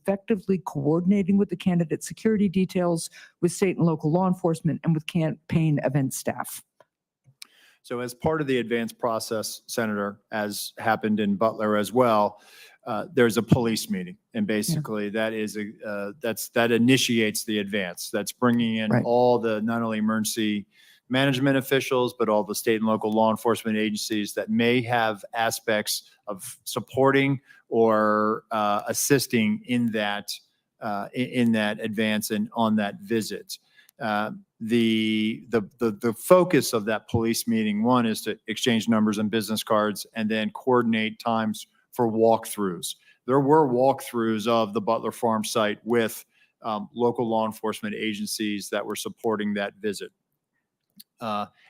effectively coordinating with the candidate security details, with state and local law enforcement, and with campaign event staff? So as part of the advanced process, Senator, as happened in Butler as well, there's a police meeting, and basically that initiates the advance. That's bringing in all the not only emergency management officials, but all the state and local law enforcement agencies that may have aspects of supporting or assisting in that advance and on that visit. The focus of that police meeting, one, is to exchange numbers and business cards, and then coordinate times for walkthroughs. There were walkthroughs of the Butler Farm site with local law enforcement agencies that were supporting that visit.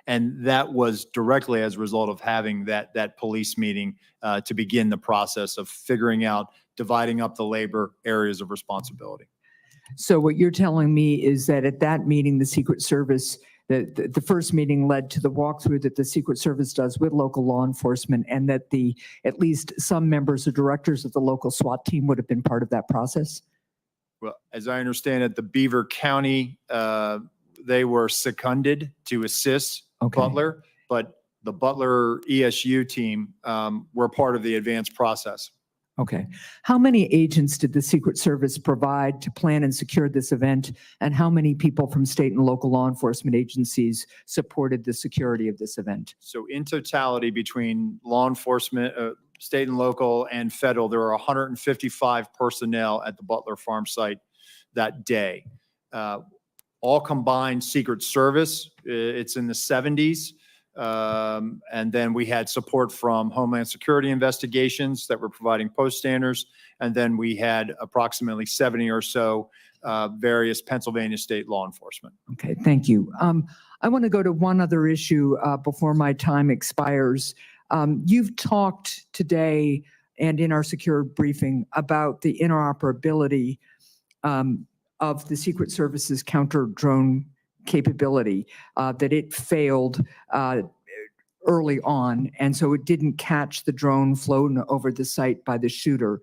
And that was directly as a result of having that police meeting to begin the process of figuring out, dividing up the labor areas of responsibility. So what you're telling me is that at that meeting, the Secret Service, the first meeting led to the walkthrough that the Secret Service does with local law enforcement, and that at least some members or directors of the local SWAT team would have been part of that process? Well, as I understand it, the Beaver County, they were seconded to assist Butler, but the Butler ESU team were part of the advanced process. Okay. How many agents did the Secret Service provide to plan and secure this event, and how many people from state and local law enforcement agencies supported the security of this event? So in totality, between law enforcement, state and local and federal, there were 155 personnel at the Butler Farm site that day. All combined Secret Service, it's in the 70s. And then we had support from Homeland Security investigations that were providing post standards. And then we had approximately 70 or so various Pennsylvania state law enforcement. Okay, thank you. I want to go to one other issue before my time expires. You've talked today and in our secure briefing about the interoperability of the Secret Service's counter-drone capability, that it failed early on, and so it didn't catch the drone flown over the site by the shooter.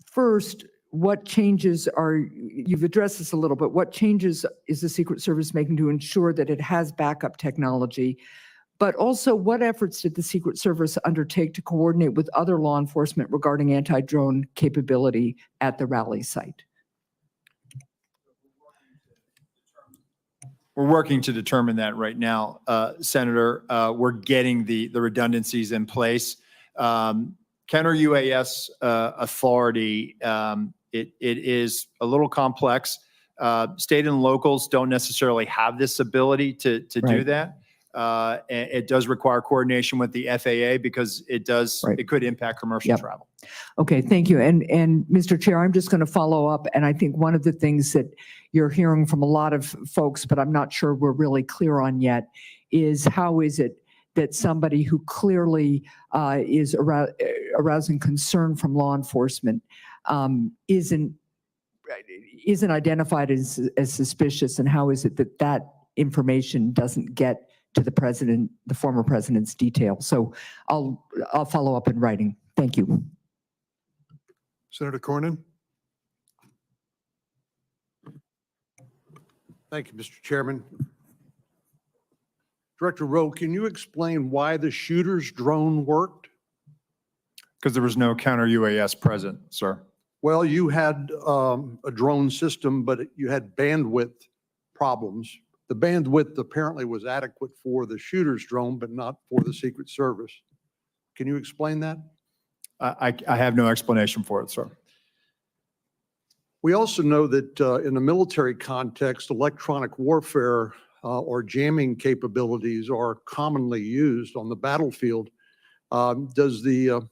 First, what changes you've addressed this a little, but what changes is the Secret Service making to ensure that it has backup technology? But also, what efforts did the Secret Service undertake to coordinate with other law enforcement regarding anti-drone capability at the rally site? We're working to determine that right now, Senator. We're getting the redundancies in place. Counter UAS authority, it is a little complex. State and locals don't necessarily have this ability to do that. It does require coordination with the FAA because it could impact commercial travel. Okay, thank you. And Mr. Chair, I'm just going to follow up. And I think one of the things that you're hearing from a lot of folks, but I'm not sure we're really clear on yet, is how is it that somebody who clearly is arousing concern from law enforcement isn't identified as suspicious, and how is it that that information doesn't get to the president, the former president's detail? So I'll follow up in writing. Thank you. Senator Cornyn. Thank you, Mr. Chairman. Director Rowe, can you explain why the shooter's drone worked? Because there was no counter UAS present, sir. Well, you had a drone system, but you had bandwidth problems. The bandwidth apparently was adequate for the shooter's drone, but not for the Secret Service. Can you explain that? I have no explanation for it, sir. We also know that in the military context, electronic warfare or jamming capabilities are commonly used on the battlefield. Does the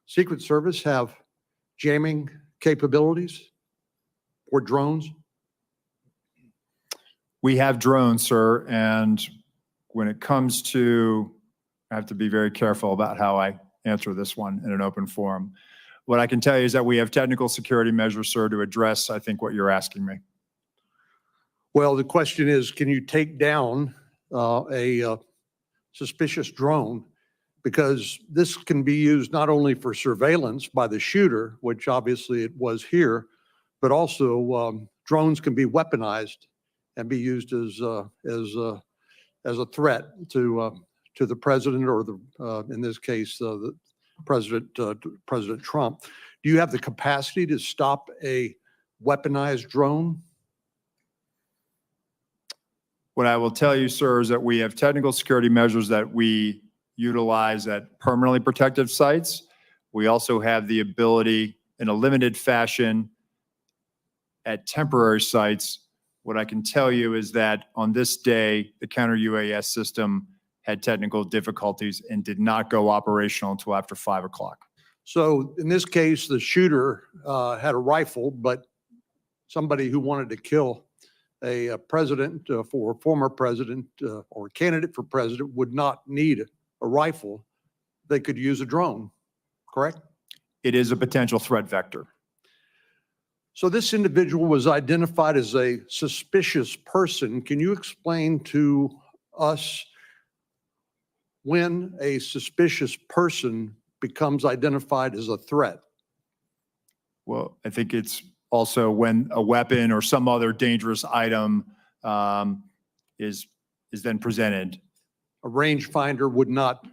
Secret Service have jamming capabilities or drones? We have drones, sir, and when it comes to, I have to be very careful about how I answer this one in an open forum. What I can tell you is that we have technical security measures, sir, to address, I think, what you're asking me. Well, the question is, can you take down a suspicious drone because this can be used not only for surveillance by the shooter, which obviously it was here, but also drones can be weaponized and be used as a threat to the president or in this case the President Trump. Do you have the capacity to stop a weaponized drone? What I will tell you, sir, is that we have technical security measures that we utilize at permanently protected sites. We also have the ability in a limited fashion at temporary sites. What I can tell you is that on this day, the counter UAS system had technical difficulties and did not go operational until after 5 o'clock. So in this case, the shooter had a rifle, but somebody who wanted to kill a president for a former president or candidate for president would not need a rifle. They could use a drone, correct? It is a potential threat vector. So this individual was identified as a suspicious person. Can you explain to us when a suspicious person becomes identified as a threat? Well, I think it's also when a weapon or some other dangerous item is then presented. A rangefinder would not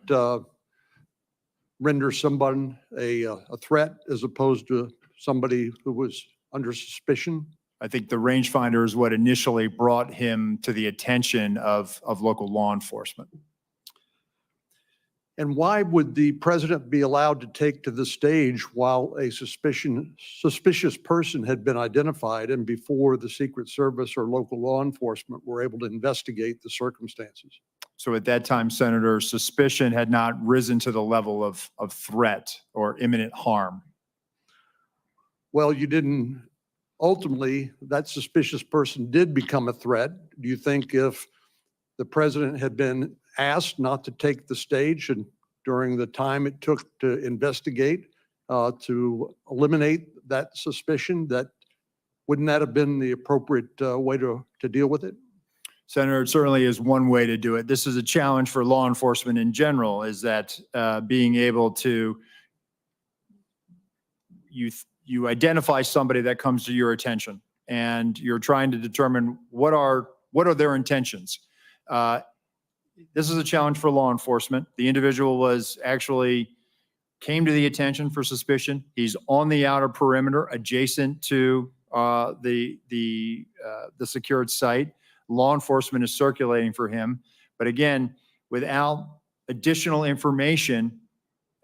render someone a threat as opposed to somebody who was under suspicion? I think the rangefinder is what initially brought him to the attention of local law enforcement. And why would the president be allowed to take to the stage while a suspicious person had been identified and before the Secret Service or local law enforcement were able to investigate the circumstances? So at that time, Senator, suspicion had not risen to the level of threat or imminent harm. Well, you didn't, ultimately, that suspicious person did become a threat. Do you think if the president had been asked not to take the stage and during the time it took to investigate, to eliminate that suspicion, that wouldn't that have been the appropriate way to deal with it? Senator, it certainly is one way to do it. This is a challenge for law enforcement in general, is that being able to, you identify somebody that comes to your attention and you're trying to determine what are their intentions. This is a challenge for law enforcement. The individual came to the attention for suspicion. He's on the outer perimeter adjacent to the secured site. Law enforcement is circulating for him. But again, without additional information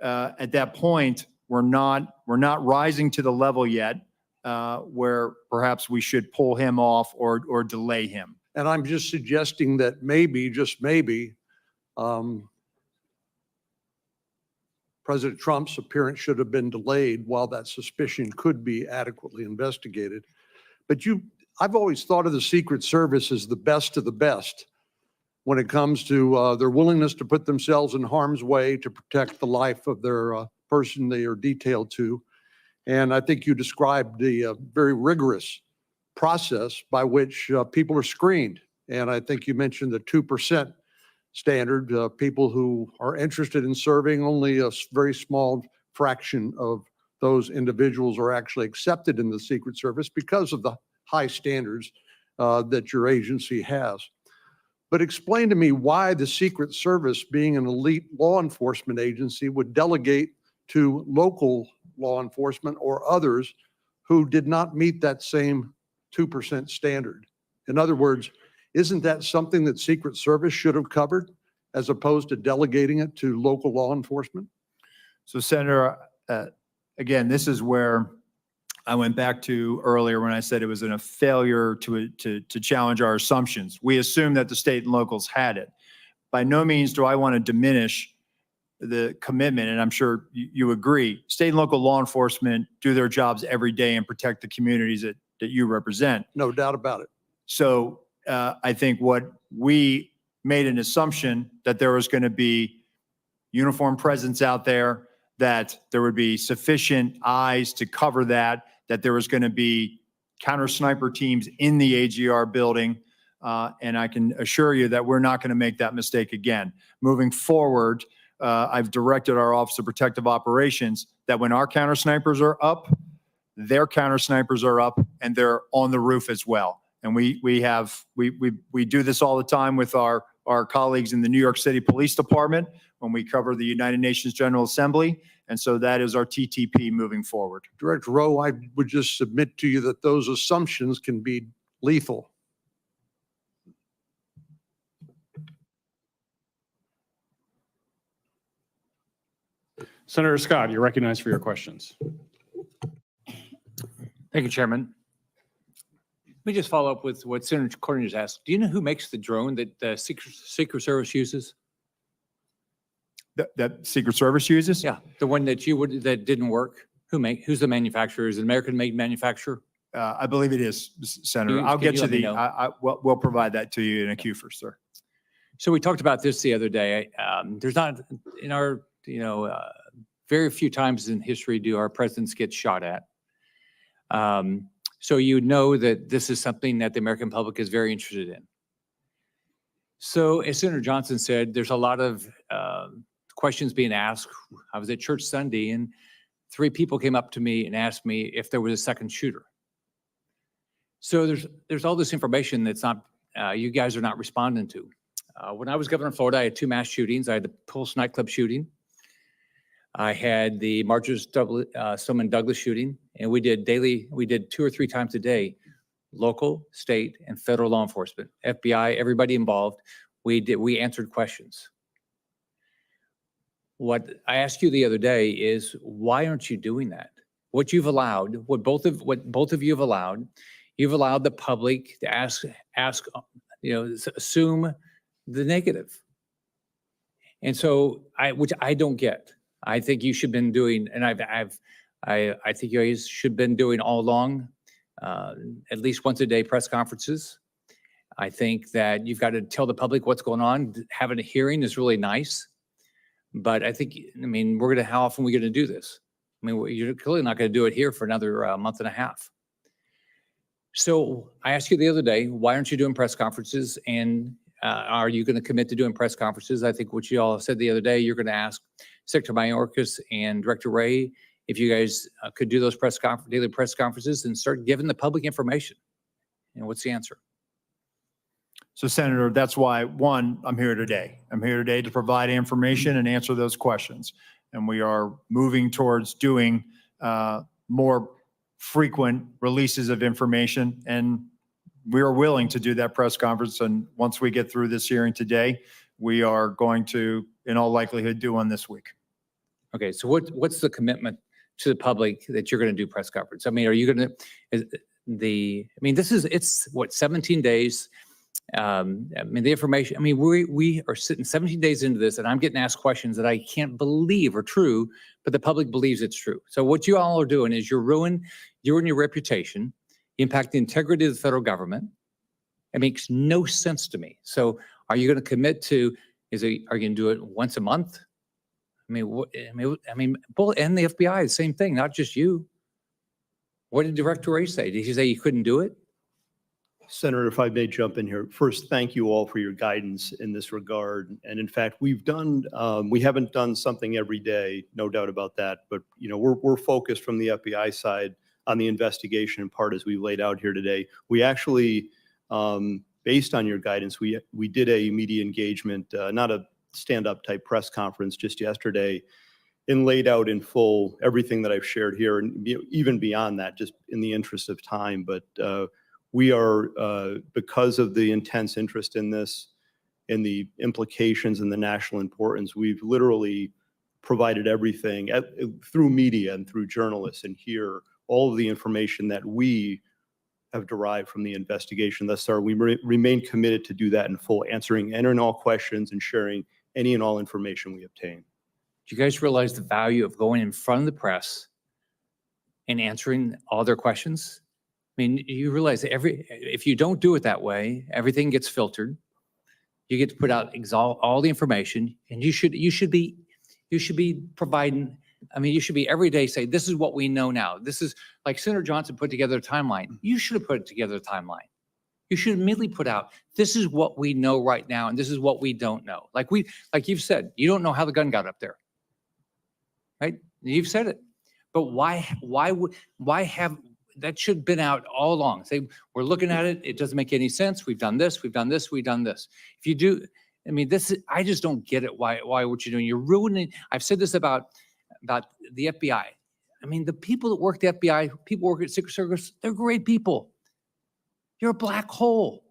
at that point, we're not rising to the level yet where perhaps we should pull him off or delay him. And I'm just suggesting that maybe, just maybe, President Trump's appearance should have been delayed while that suspicion could be adequately investigated. But I've always thought of the Secret Service as the best of the best when it comes to their willingness to put themselves in harm's way to protect the life of their person they are detailed to. And I think you described the very rigorous process by which people are screened. And I think you mentioned the 2% standard. People who are interested in serving, only a very small fraction of those individuals are actually accepted in the Secret Service because of the high standards that your agency has. But explain to me why the Secret Service, being an elite law enforcement agency, would delegate to local law enforcement or others who did not meet that same 2% standard. In other words, isn't that something that Secret Service should have covered as opposed to delegating it to local law enforcement? So Senator, again, this is where I went back to earlier when I said it was a failure to challenge our assumptions. We assumed that the state and locals had it. By no means do I want to diminish the commitment, and I'm sure you agree. State and local law enforcement do their jobs every day and protect the communities that you represent. No doubt about it. So I think what we made an assumption that there was going to be uniformed presence out there, that there would be sufficient eyes to cover that there was going to be counter sniper teams in the AGR building. And I can assure you that we're not going to make that mistake again. Moving forward, I've directed our Office of Protective Operations that when our counter snipers are up, their counter snipers are up and they're on the roof as well. And we do this all the time with our colleagues in the New York City Police Department when we cover the United Nations General Assembly. And so that is our TTP moving forward. Director Rowe, I would just submit to you that those assumptions can be lethal. Senator Scott, you're recognized for your questions. Thank you, Chairman. Let me just follow up with what Senator Corning just asked. Do you know who makes the drone that the Secret Service uses? That Secret Service uses? Yeah, the one that that didn't work. Who's the manufacturer? Is it an American-made manufacturer? I believe it is, Senator. Can I'll get you you let me the, know? we'll provide that to you in a queue first, sir. So we talked about this the other day. There's not, in our, very few times in history do our presidents get shot at. So you know that this is something that the American public is very interested in. So as Senator Johnson said, there's a lot of questions being asked. I was at church Sunday and 3 people came up to me and asked me if there was a second shooter. So there's all this information that's not, you guys are not responding to. When I was governor of Florida, I had 2 mass shootings. I had the Pulse nightclub shooting. I had the Marjorie Stoneman Douglas shooting, and we did 2 or 3 times a day, local, state, and federal law enforcement, FBI, everybody involved. We answered questions. What I asked you the other day is, why aren't you doing that? What you've allowed, what both of you have allowed, you've allowed the public to ask, assume the negative. And so which I don't get. I think you should have been doing, and I think you guys should have been doing all along, at least once a day press conferences. I think that you've got to tell the public what's going on. Having a hearing is really nice. But how often are we going to do this? You're clearly not going to do it here for another month and a half. So I asked you the other day, why aren't you doing press conferences? And are you going to commit to doing press conferences? I think what you all said the other day, you're going to ask Secretary Mayorkas and Director Ray if you guys could do those daily press conferences and start giving the public information. What's the answer? So Senator, that's why, one, I'm here today. I'm here today to provide information and answer those questions. And we are moving towards doing more frequent releases of information. And we are willing to do that press conference. And once we get through this hearing today, we are going to, in all likelihood, do one this week. Okay, so what's the commitment to the public that you're going to do press conference? Are you going to, it's what, 17 days? The information, we are sitting 17 days into this and I'm getting asked questions that I can't believe are true, but the public believes it's true. So what you all are doing is you're ruining your reputation, impact the integrity of the federal government. It makes no sense to me. So are you going to commit to, are you going to do it once a month? Both and the FBI, the same thing, not just you. What did Director Ray say? Did he say you couldn't do it? Senator, if I may jump in here. First, thank you all for your guidance in this regard. And in fact, we haven't done something every day, no doubt about that. But we're focused from the FBI side on the investigation part as we laid out here today. We actually, based on your guidance, we did a media engagement, not a stand-up type press conference just yesterday, and laid out in full everything that I've shared here, and even beyond that, just in the interest of time. But we are, because of the intense interest in this and the implications and the national importance, we've literally provided everything through media and through journalists and here, all of the information that we have derived from the investigation thus far. We remain committed to do that in full, answering any and all questions and sharing any and all information we obtain. Do you guys realize the value of going in front of the press and answering all their questions? You realize that if you don't do it that way, everything gets filtered. You get to put out all the information, and you should be providing. You should be every day say, this is what we know now. This is like Senator Johnson put together a timeline. You should have put together a timeline. You should immediately put out, this is what we know right now, and this is what we don't know. Like you've said, you don't know how the gun got up there. Right? You've said it. But why have, that should have been out all along. Say, we're looking at it, it doesn't make any sense. We've done this, we've done this, we've done this. If you do, I mean, I just don't get it. Why what you're doing? You're ruining, I've said this about the FBI. I mean, the people that work at the FBI, people work at Secret Service, they're great people. You're a black hole.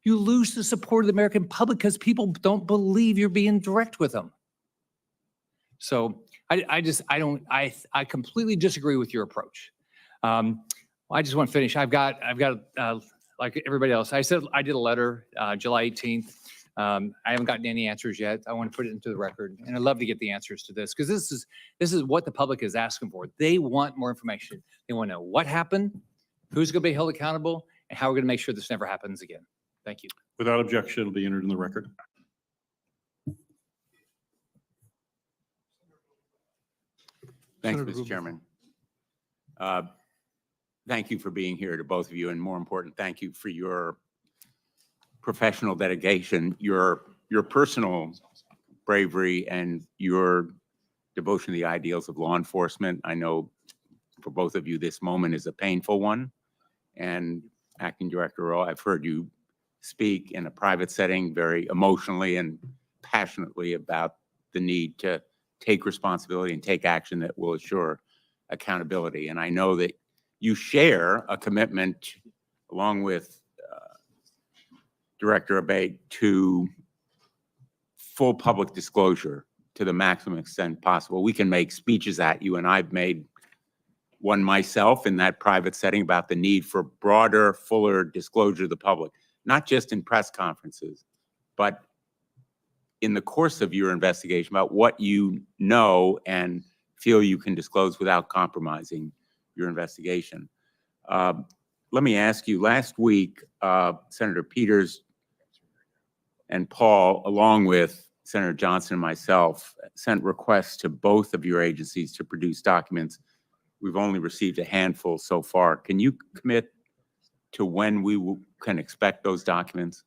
You lose the support of the American public because people don't believe you're being direct with them. So I completely disagree with your approach. I just want to finish. I've got like everybody else. I said I did a letter July 18th. I haven't gotten any answers yet. I want to put it into the record, and I'd love to get the answers to this because this is what the public is asking for. They want more information. They want to know what happened, who's going to be held accountable, and how we're going to make sure this never happens again. Thank you. Without objection, it'll be entered in the record. Thanks, Senator Mr. Rubin. Chairman. Thank you for being here to both of you, and more important, thank you for your professional dedication, your personal bravery, and your devotion to the ideals of law enforcement. I know for both of you, this moment is a painful one. And Acting Director Rowe, I've heard you speak in a private setting very emotionally and passionately about the need to take responsibility and take action that will assure accountability. And I know that you share a commitment along with Director Abate to full public disclosure to the maximum extent possible. We can make speeches at you, and I've made one myself in that private setting about the need for broader, fuller disclosure to the public, not just in press conferences, but in the course of your investigation about what you know and feel you can disclose without compromising your investigation. Let me ask you, last week, Senator Peters and Paul, along with Senator Johnson and myself, sent requests to both of your agencies to produce documents. We've only received a handful so far. Can you commit to when we can expect those documents?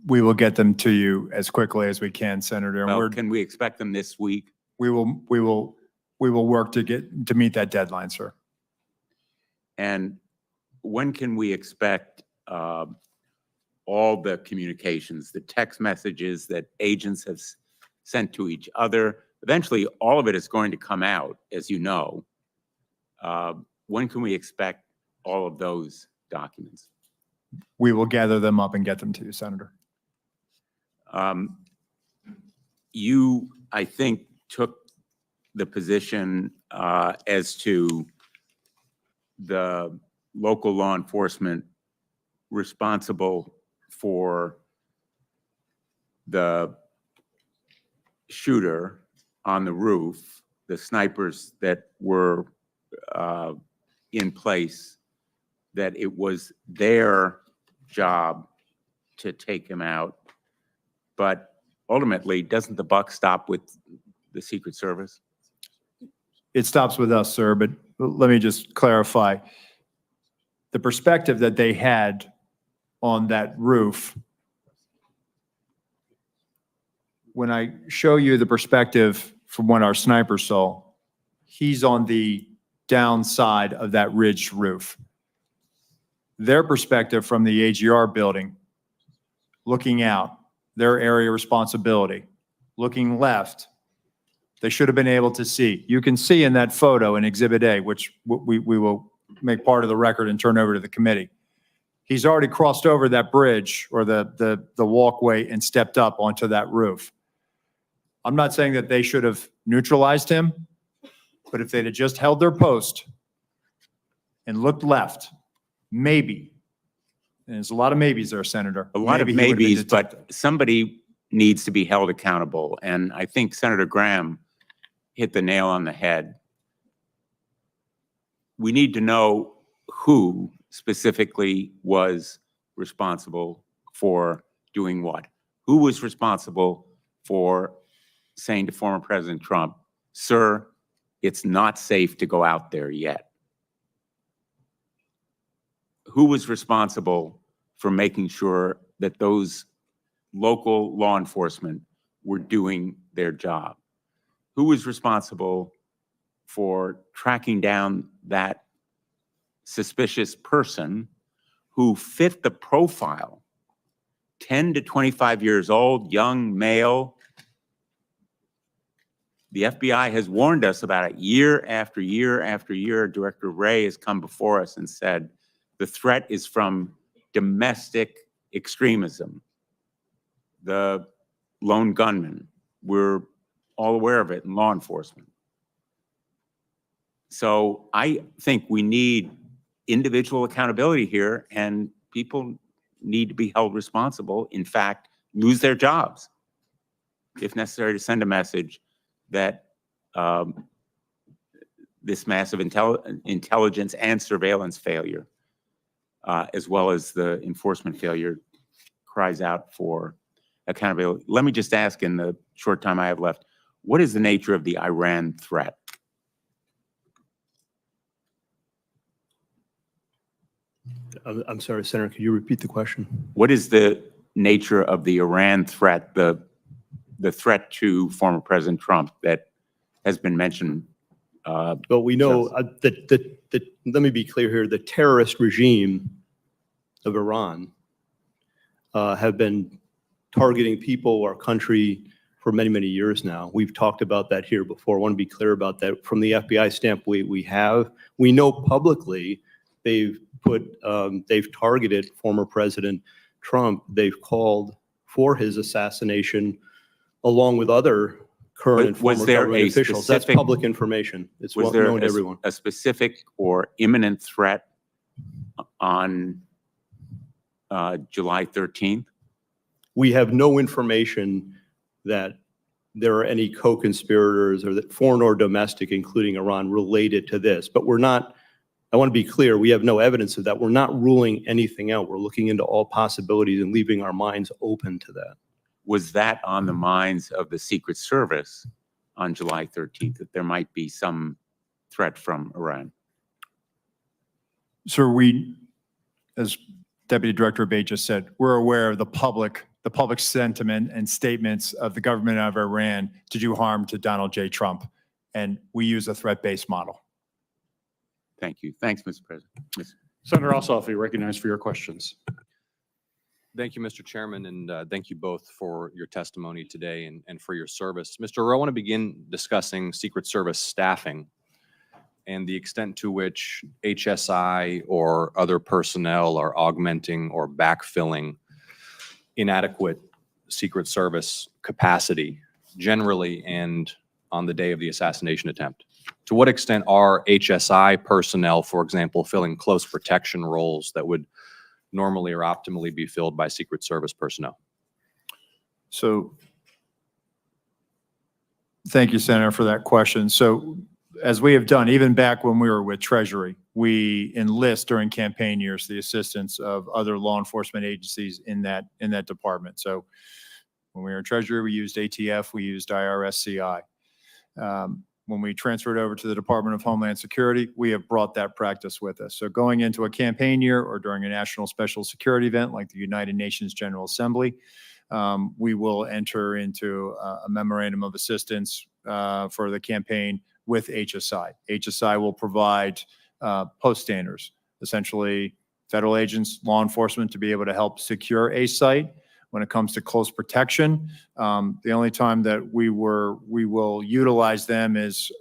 We will get them to you as quickly as we can, Senator. And Well, can we expect them this week? we will work to meet that deadline, sir. And when can we expect all the communications, the text messages that agents have sent to each other? Eventually, all of it is going to come out, as you know. When can we expect all of those documents? We will gather them up and get them to you, Senator. You, I think, took the position as to the local law enforcement responsible for the shooter on the roof, the snipers that were in place, that it was their job to take him out. But ultimately, doesn't the buck stop with the Secret Service? It stops with us, sir, but let me just clarify. The perspective that they had on that roof, when I show you the perspective from what our sniper saw, he's on the downside of that ridged roof. Their perspective from the AGR building, looking out, their area of responsibility, looking left, they should have been able to see. You can see in that photo in Exhibit A, which we will make part of the record and turn over to the committee. He's already crossed over that bridge or the walkway and stepped up onto that roof. I'm not saying that they should have neutralized him, but if they'd have just held their post and looked left, maybe, and there's a lot of maybes there, Senator. A lot of maybe he would have been maybes, but detected. somebody needs to be held accountable. And I think Senator Graham hit the nail on the head. We need to know who specifically was responsible for doing what. Who was responsible for saying to former President Trump, sir, it's not safe to go out there yet? Who was responsible for making sure that those local law enforcement were doing their job? Who was responsible for tracking down that suspicious person who fit the profile? 10 to 25 years old, young male. The FBI has warned us about it year after year after year. Director Wray has come before us and said, the threat is from domestic extremism. The lone gunman, we're all aware of it in law enforcement. So I think we need individual accountability here, and people need to be held responsible, in fact, lose their jobs, if necessary, to send a message that this massive intelligence and surveillance failure, as well as the enforcement failure, cries out for accountability. Let me just ask, in the short time I have left, what is the nature of the Iran threat? I'm sorry, Senator, could you repeat the question? What is the nature of the Iran threat, the threat to former President Trump that has been mentioned? But we know that, let me be clear here, the terrorist regime of Iran have been targeting people, our country, for many, many years now. We've talked about that here before. I want to be clear about that. From the FBI standpoint, we know publicly they've targeted former President Trump. They've called for his assassination along with other current and Was former there government a officials. That's specific- public information. It's Was well there known to everyone. a specific or imminent threat on July 13th? We have no information that there are any co-conspirators or that foreign or domestic, including Iran, related to this. But we're not, I want to be clear, we have no evidence of that. We're not ruling anything out. We're looking into all possibilities and leaving our minds open to that. Was that on the minds of the Secret Service on July 13th, that there might be some threat from Iran? So we, as Deputy Director Abate just said, we're aware of the public sentiment and statements of the government of Iran to do harm to Donald J. Trump. And we use a threat-based model. Thank you. Thanks, Mr. President. Senator Ossoff, you're recognized for your questions. Thank you, Mr. Chairman, and thank you both for your testimony today and for your service. Mr. Rowe, I want to begin discussing Secret Service staffing and the extent to which HSI or other personnel are augmenting or backfilling inadequate Secret Service capacity generally and on the day of the assassination attempt. To what extent are HSI personnel, for example, filling close protection roles that would normally or optimally be filled by Secret Service personnel? So thank you, Senator, for that question. So as we have done, even back when we were with Treasury, we enlist during campaign years the assistance of other law enforcement agencies in that department. So when we were in Treasury, we used ATF, we used IRSCI. When we transferred over to the Department of Homeland Security, we have brought that practice with us. So going into a campaign year or during a national special security event like the United Nations General Assembly, we will enter into a memorandum of assistance for the campaign with HSI. HSI will provide post standers, essentially federal agents, law enforcement, to be able to help secure a site. When it comes to close protection, the only time that we will utilize them is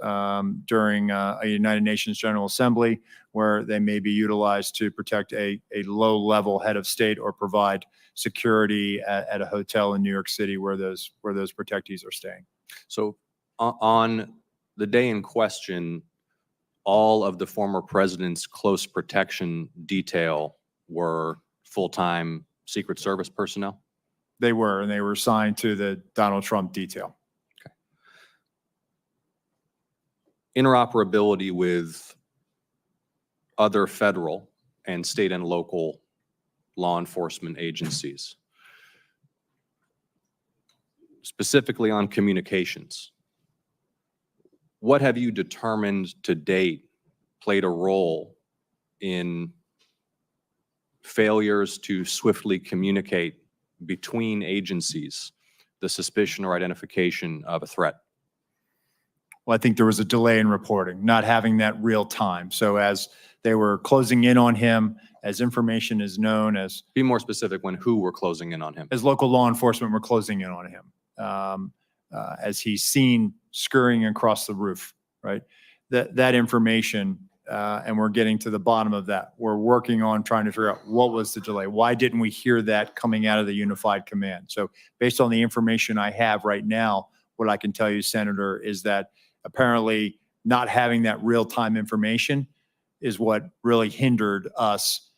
during a United Nations General Assembly, where they may be utilized to protect a low-level head of state or provide security at a hotel in New York City where those protectees are staying. So on the day in question, all of the former president's close protection detail were full-time Secret Service personnel? They were, and they were assigned to the Donald Trump detail. Okay. Interoperability with other federal and state and local law enforcement agencies, specifically on communications. What have you determined to date played a role in failures to swiftly communicate between agencies the suspicion or identification of a threat? Well, I think there was a delay in reporting, not having that real time. So as they were closing in on him, as information is known, Be more specific when who were closing in on him. as local law enforcement were closing in on him, as he's seen scurrying across the roof, right? That information, and we're getting to the bottom of that. We're working on trying to figure out what was the delay. Why didn't we hear that coming out of the unified command? So based on the information I have right now, what I can tell you, Senator, is that apparently not having that real-time information is what really hindered us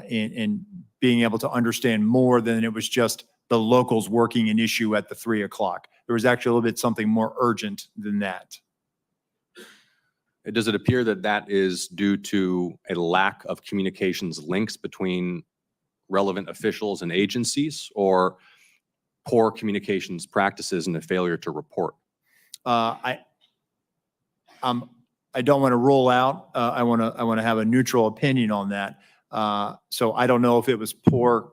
in being able to understand more than it was just the locals working an issue at the 3 o'clock. There was actually a little bit something more urgent than that. Does it appear that that is due to a lack of communications links between relevant officials and agencies, or poor communications practices and a failure to report? I don't want to rule out. I want to have a neutral opinion on that. So I don't know if it was poor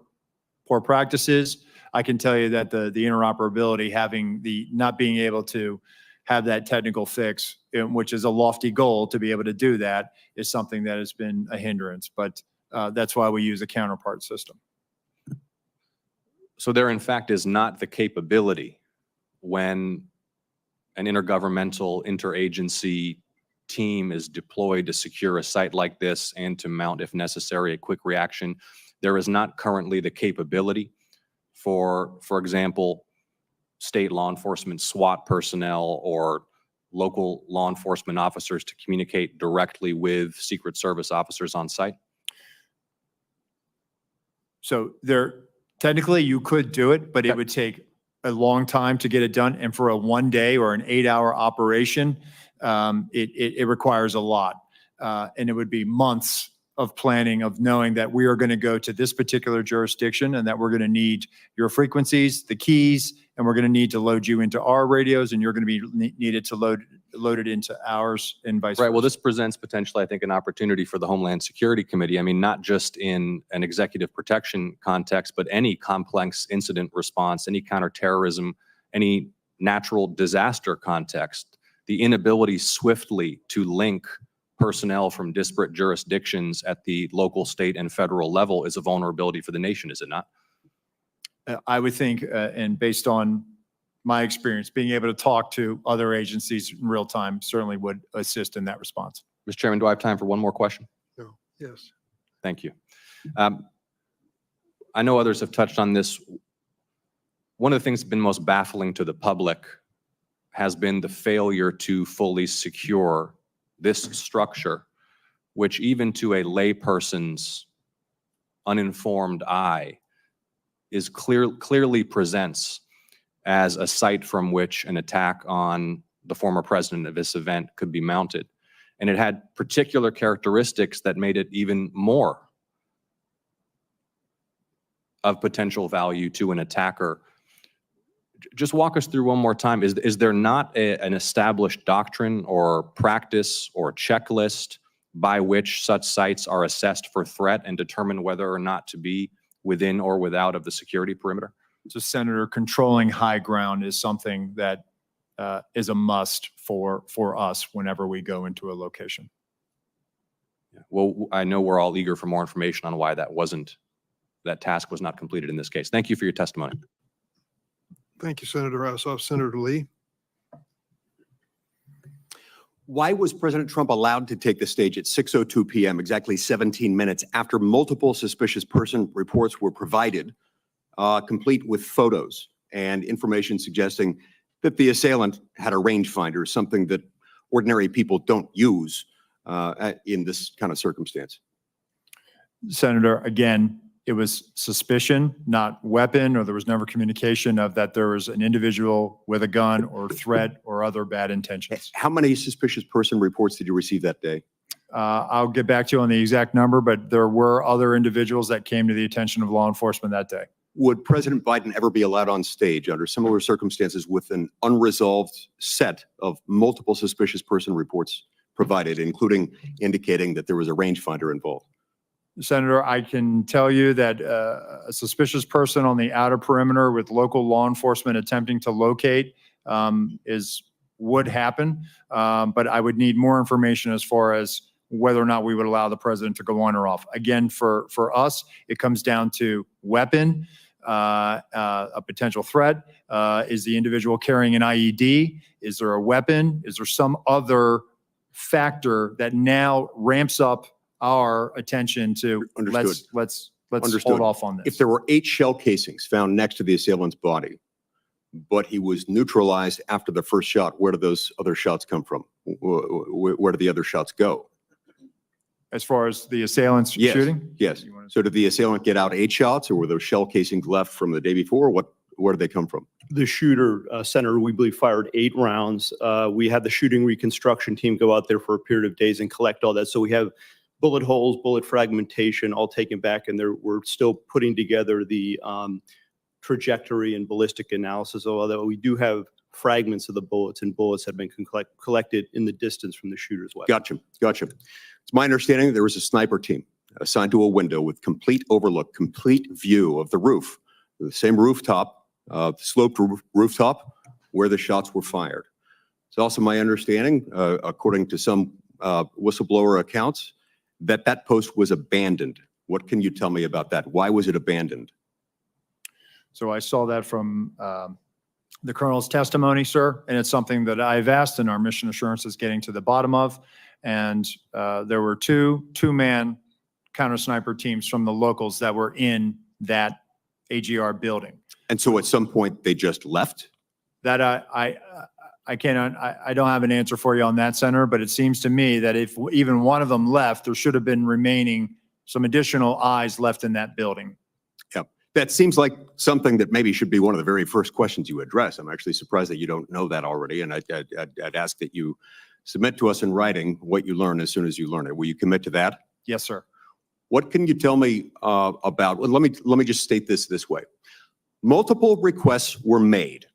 practices. I can tell you that the interoperability, not being able to have that technical fix, which is a lofty goal to be able to do that, is something that has been a hindrance. But that's why we use a counterpart system. So there, in fact, is not the capability when an intergovernmental, interagency team is deployed to secure a site like this and to mount, if necessary, a quick reaction. There is not currently the capability for example, state law enforcement, SWAT personnel, or local law enforcement officers to communicate directly with Secret Service officers on site? So technically you could do it, but it Okay. would take a long time to get it done. And for a 1 day or an 8-hour operation, it requires a lot. And it would be months of planning, of knowing that we are going to go to this particular jurisdiction and that we're going to need your frequencies, the keys, and we're going to need to load you into our radios, and you're going to be needed to load it into ours, and vice versa. Right. Well, this presents potentially, I think, an opportunity for the Homeland Security Committee. I mean, not just in an executive protection context, but any complex incident response, any counterterrorism, any natural disaster context. The inability swiftly to link personnel from disparate jurisdictions at the local, state, and federal level is a vulnerability for the nation, is it not? I would think, and based on my experience, being able to talk to other agencies in real time certainly would assist in that response. Mr. Chairman, do I have time for one more question? No, yes. Thank you. I know others have touched on this. One of the things that's been most baffling to the public has been the failure to fully secure this structure, which even to a layperson's uninformed eye clearly presents as a site from which an attack on the former president of this event could be mounted. And it had particular characteristics that made it even more of potential value to an attacker. Just walk us through one more time. Is there not an established doctrine or practice or checklist by which such sites are assessed for threat and determine whether or not to be within or without of the security perimeter? So, Senator, controlling high ground is something that is a must for us whenever we go into a location. Well, I know we're all eager for more information on why that task was not completed in this case. Thank you for your testimony. Thank you, Senator Ossoff. Senator Lee? Why was President Trump allowed to take the stage at 6:02 p.m., exactly 17 minutes after multiple suspicious person reports were provided, complete with photos and information suggesting that the assailant had a rangefinder, something that ordinary people don't use in this kind of circumstance? Senator, again, it was suspicion, not weapon, or there was never communication of that there was an individual with a gun or threat or other bad intentions. How many suspicious person reports did you receive that day? I'll get back to you on the exact number, but there were other individuals that came to the attention of law enforcement that day. Would President Biden ever be allowed on stage under similar circumstances with an unresolved set of multiple suspicious person reports provided, including indicating that there was a rangefinder involved? Senator, I can tell you that a suspicious person on the outer perimeter with local law enforcement attempting to locate would happen. But I would need more information as far as whether or not we would allow the president to go on or off. Again, for us, it comes down to weapon, a potential threat. Is the individual carrying an IED? Is there a weapon? Is there some other factor that now ramps up our attention to Understood. let's Understood. hold off on If this? there were 8 shell casings found next to the assailant's body, but he was neutralized after the first shot, where do those other shots come from? Where do the other shots go? As far as the assailants Yes. shooting? Yes. You wanna- So did the assailant get out 8 shots, or were those shell casings left from the day before? Where did they come from? The shooter, Senator, we believe fired 8 rounds. We had the shooting reconstruction team go out there for a period of days and collect all that. So we have bullet holes, bullet fragmentation, all taken back, and we're still putting together the trajectory and ballistic analysis, although we do have fragments of the bullets, and bullets have been collected in the distance from the shooter's weapon. Gotcha. Gotcha. It's my understanding there was a sniper team assigned to a window with complete overlook, complete view of the roof, the same rooftop, sloped rooftop where the shots were fired. It's also my understanding, according to some whistleblower accounts, that post was abandoned. What can you tell me about that? Why was it abandoned? So I saw that from the colonel's testimony, sir, and it's something that I've asked and our mission assurance is getting to the bottom of. And there were two-man counter sniper teams from the locals that were in that AGR building. And so at some point they just left? That I can't, I don't have an answer for you on that, Senator, but it seems to me that if even one of them left, there should have been remaining some additional eyes left in that building. Yeah, that seems like something that maybe should be one of the very first questions you address. I'm actually surprised that you don't know that already, and I'd ask that you submit to us in writing what you learn as soon as you learn it. Will you commit to that? Yes, sir. What can you tell me about, well, let me just state this way. Multiple requests were made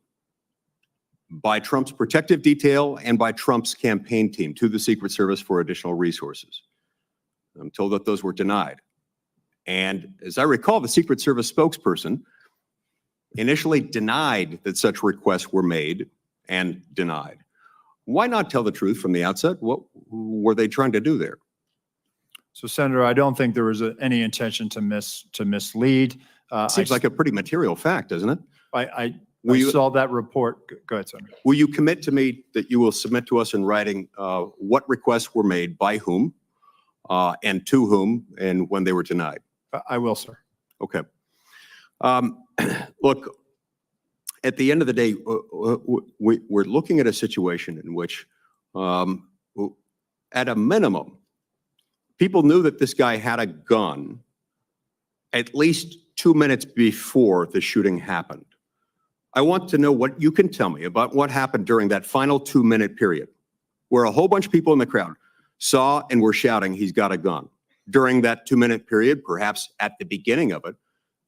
by Trump's protective detail and by Trump's campaign team to the Secret Service for additional resources. I'm told that those were denied. And as I recall, the Secret Service spokesperson initially denied that such requests were made and denied. Why not tell the truth from the outset? What were they trying to do there? So, Senator, I don't think there was any intention to mislead. Seems like a pretty material fact, doesn't it? I Will you- saw that report. Go ahead, Senator. Will you commit to me that you will submit to us in writing what requests were made, by whom, and to whom, and when they were denied? I will, sir. Okay. Look, at the end of the day, we're looking at a situation in which, at a minimum, people knew that this guy had a gun at least 2 minutes before the shooting happened. I want to know what you can tell me about what happened during that final 2-minute period where a whole bunch of people in the crowd saw and were shouting, "He's got a gun." During that 2-minute period, perhaps at the beginning of it,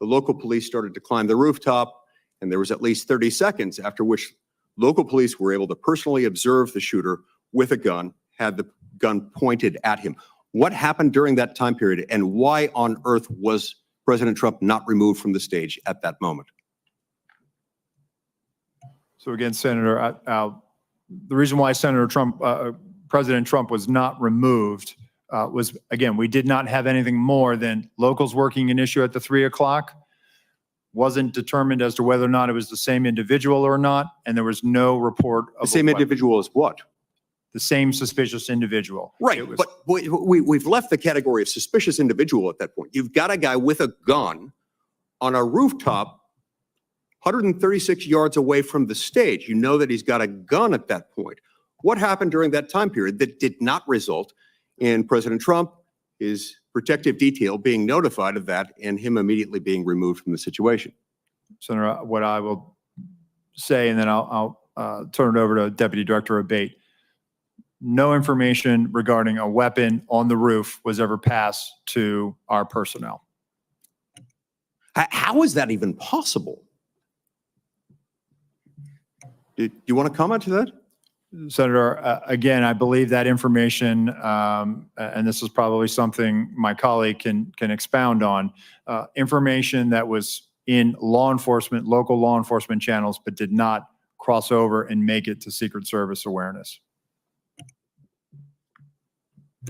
the local police started to climb the rooftop, and there was at least 30 seconds after which local police were able to personally observe the shooter with a gun, had the gun pointed at him. What happened during that time period, and why on earth was President Trump not removed from the stage at that moment? So again, Senator, the reason why President Trump was not removed was, again, we did not have anything more than locals working an issue at the 3 o'clock. Wasn't determined as to whether or not it was the same individual or not, and there was no report of The same individual as what? the same suspicious individual. Right, It was- but we've left the category of suspicious individual at that point. You've got a guy with a gun on a rooftop 136 yards away from the stage. You know that he's got a gun at that point. What happened during that time period that did not result in President Trump, his protective detail being notified of that, and him immediately being removed from the situation? Senator, what I will say, and then I'll turn it over to Deputy Director Abate. No information regarding a weapon on the roof was ever passed to our personnel. How is that even possible? Do you want to comment to that? Senator, again, I believe that information, and this is probably something my colleague can expound on, information that was in law enforcement, local law enforcement channels, but did not cross over and make it to Secret Service awareness.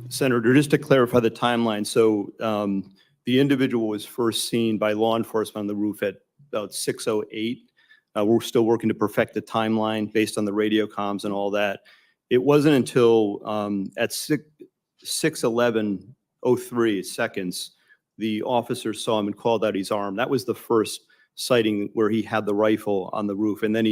Senator, just to clarify the timeline, so the individual was first seen by law enforcement on the roof at about 6:08. We're still working to perfect the timeline based on the radio comms and all that. It wasn't until at 6:11:03 seconds, the officer saw him and called out his arm. That was the first sighting where he had the rifle on the roof. And then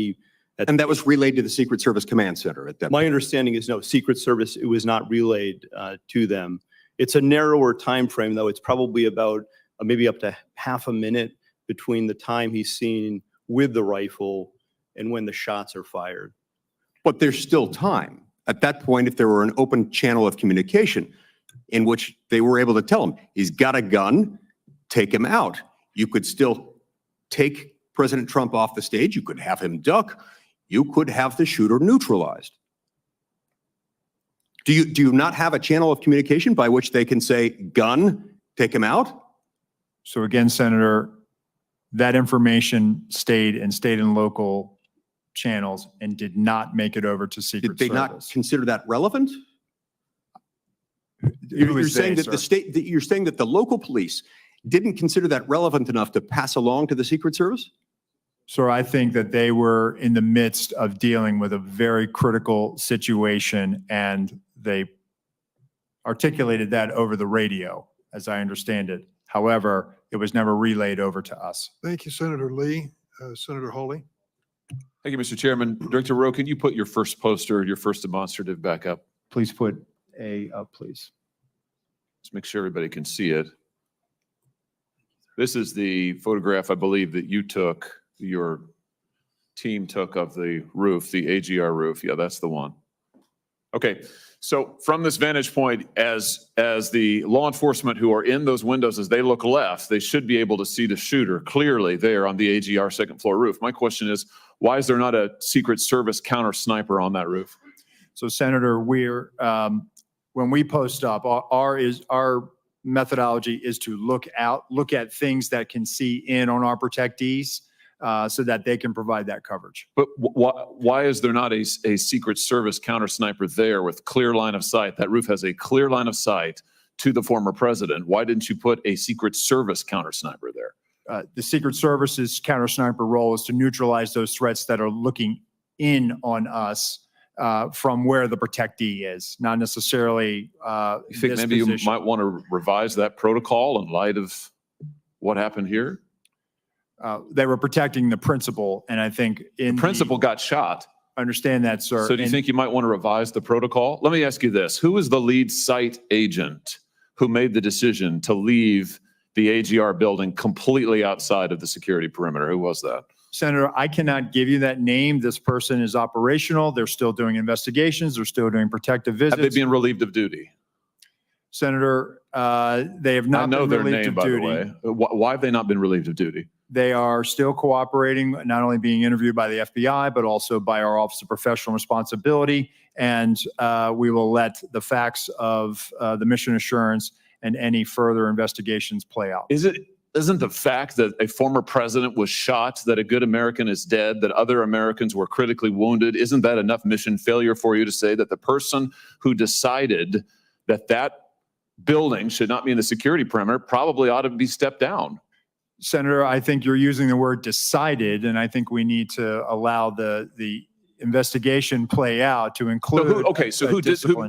And that was relayed to the Secret Service Command Center at that my point. understanding is no, Secret Service, it was not relayed to them. It's a narrower time frame, though. It's probably about maybe up to half a minute between the time he's seen with the rifle and when the shots are fired. But there's still time. At that point, if there were an open channel of communication in which they were able to tell him, he's got a gun, take him out. You could still take President Trump off the stage. You could have him duck. You could have the shooter neutralized. Do you not have a channel of communication by which they can say, gun, take him out? So again, Senator, that information stayed in state and local channels and did not make it over to Secret Did they not Service. consider that relevant? Who You're is saying they, that the sir? state, that you're saying that the local police didn't consider that relevant enough to pass along to the Secret Service? Sir, I think that they were in the midst of dealing with a very critical situation, and they articulated that over the radio, as I understand it. However, it was never relayed over to us. Thank you, Senator Lee. Senator Hawley. Thank you, Mr. Chairman. Director Rowe, can you put your first poster, your first demonstrative back up? Please put A up, please. Let's make sure everybody can see it. This is the photograph, I believe, that you took, your team took of the roof, the AGR roof. Yeah, that's the one. Okay, so from this vantage point, as the law enforcement who are in those windows, as they look left, they should be able to see the shooter clearly there on the AGR second floor roof. My question is, why is there not a Secret Service counter sniper on that roof? So Senator, we're, when we post up, our methodology is to look at things that can see in on our protectees so that they can provide that coverage. But why is there not a Secret Service counter sniper there with clear line of sight? That roof has a clear line of sight to the former president. Why didn't you put a Secret Service counter sniper there? The Secret Service's counter sniper role is to neutralize those threats that are looking in on us from where the protectee is, not necessarily You think this maybe you position. might want to revise that protocol in light of what happened here? They were protecting the principal, and I think in The principal got shot. Understand that, sir. So do you And- think you might want to revise the protocol? Let me ask you this. Who is the lead site agent who made the decision to leave the AGR building completely outside of the security perimeter? Who was that? Senator, I cannot give you that name. This person is operational. They're still doing investigations. They're still doing protective Have they visits. been relieved of duty? Senator, they have I not know been their relieved name, of by the duty. way. Why have they not been relieved of duty? They are still cooperating, not only being interviewed by the FBI, but also by our Office of Professional Responsibility. And we will let the facts of the mission assurance and any further investigations play out. Isn't the fact that a former president was shot, that a good American is dead, that other Americans were critically wounded, isn't that enough mission failure for you to say that the person who decided that that building should not be in the security perimeter probably ought to be stepped down? Senator, I think you're using the word decided, and I think we need to allow the investigation play out to So include.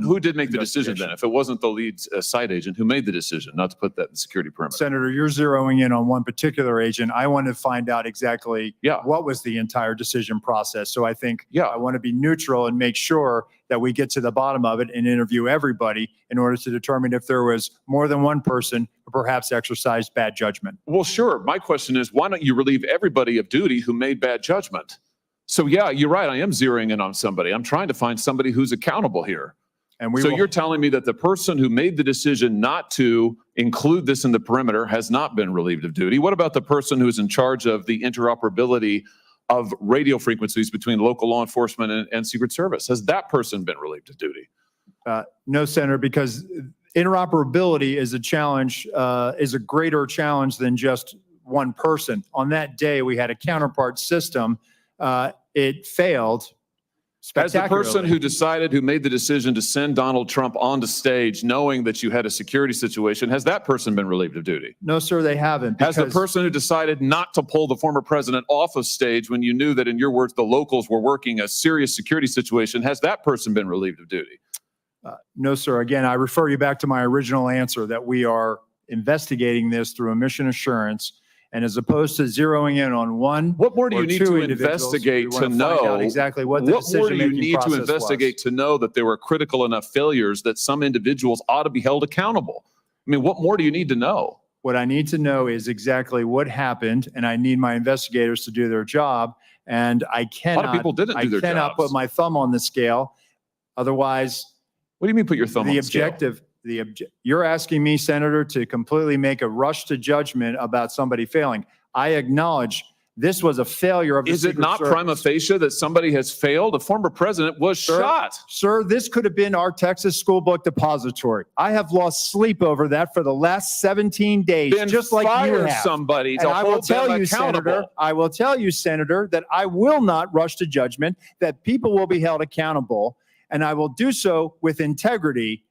who did make the decision then? investigation. If it wasn't the lead site agent, who made the decision not to put that in the security perimeter? Senator, you're zeroing in on one particular agent. I want to find out exactly Yeah. what was the entire decision process. So I think Yeah. I want to be neutral and make sure that we get to the bottom of it and interview everybody in order to determine if there was more than one person who perhaps exercised bad judgment. Well, sure. My question is, why don't you relieve everybody of duty who made bad judgment? So yeah, you're right. I am zeroing in on somebody. I'm trying to find somebody who's accountable here. And we So will, you're telling me that the person who made the decision not to include this in the perimeter has not been relieved of duty? What about the person who's in charge of the interoperability of radio frequencies between local law enforcement and Secret Service. Has that person been relieved of duty? No, Senator, because interoperability is a challenge, is a greater challenge than just one person. On that day, we had a counterpart system. It failed As the person spectacularly. who made the decision to send Donald Trump onto stage knowing that you had a security situation, has that person been relieved of duty? No, sir, they haven't. Has the because- person who decided not to pull the former president off of stage when you knew that, in your words, the locals were working a serious security situation, has that person been relieved of duty? No, sir. Again, I refer you back to my original answer that we are investigating this through a mission assurance. And as opposed to zeroing in on one What more do or you need two to individuals, investigate we wanna to find out know? exactly what the What more do you decision-making need to process was. investigate to know that there were critical enough failures that some individuals ought to be held accountable? I mean, what more do you need to know? What I need to know is exactly what happened, and I need my investigators to do their job. And I cannot, people didn't do their I cannot put jobs. my thumb on the scale. Otherwise, What do you mean put your thumb on the the scale? objective, you're asking me, Senator, to completely make a rush to judgment about somebody failing. I acknowledge this was a failure of the Is it Secret not Service. prima facie that somebody has failed? A former president was Sir, shot. Sir, this could have been our Texas school book depository. I have lost sleep over that for the last 17 days, Then just like you fire have. somebody And to I will hold tell them you, Senator, accountable. I will tell you, Senator, that I will not rush to judgment, that people will be held accountable, and I will do so with integrity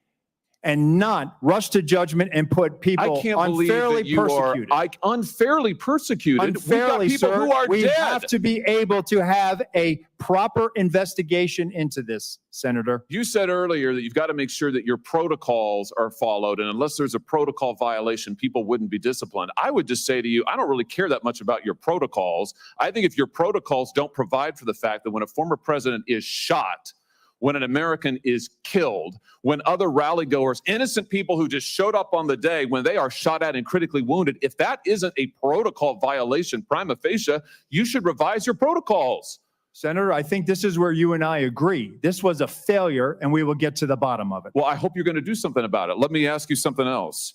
and not rush to judgment and put I people can't believe unfairly that you persecuted. are unfairly persecuted. Unfairly, We've got people sir, who are we dead. have to be able to have a proper investigation into this, Senator. You said earlier that you've got to make sure that your protocols are followed, and unless there's a protocol violation, people wouldn't be disciplined. I would just say to you, I don't really care that much about your protocols. I think if your protocols don't provide for the fact that when a former president is shot, when an American is killed, when other rally goers, innocent people who just showed up on the day, when they are shot at and critically wounded, if that isn't a protocol violation prima facie, you should revise your protocols. Senator, I think this is where you and I agree. This was a failure, and we will get to the bottom of it. Well, I hope you're going to do something about it. Let me ask you something else.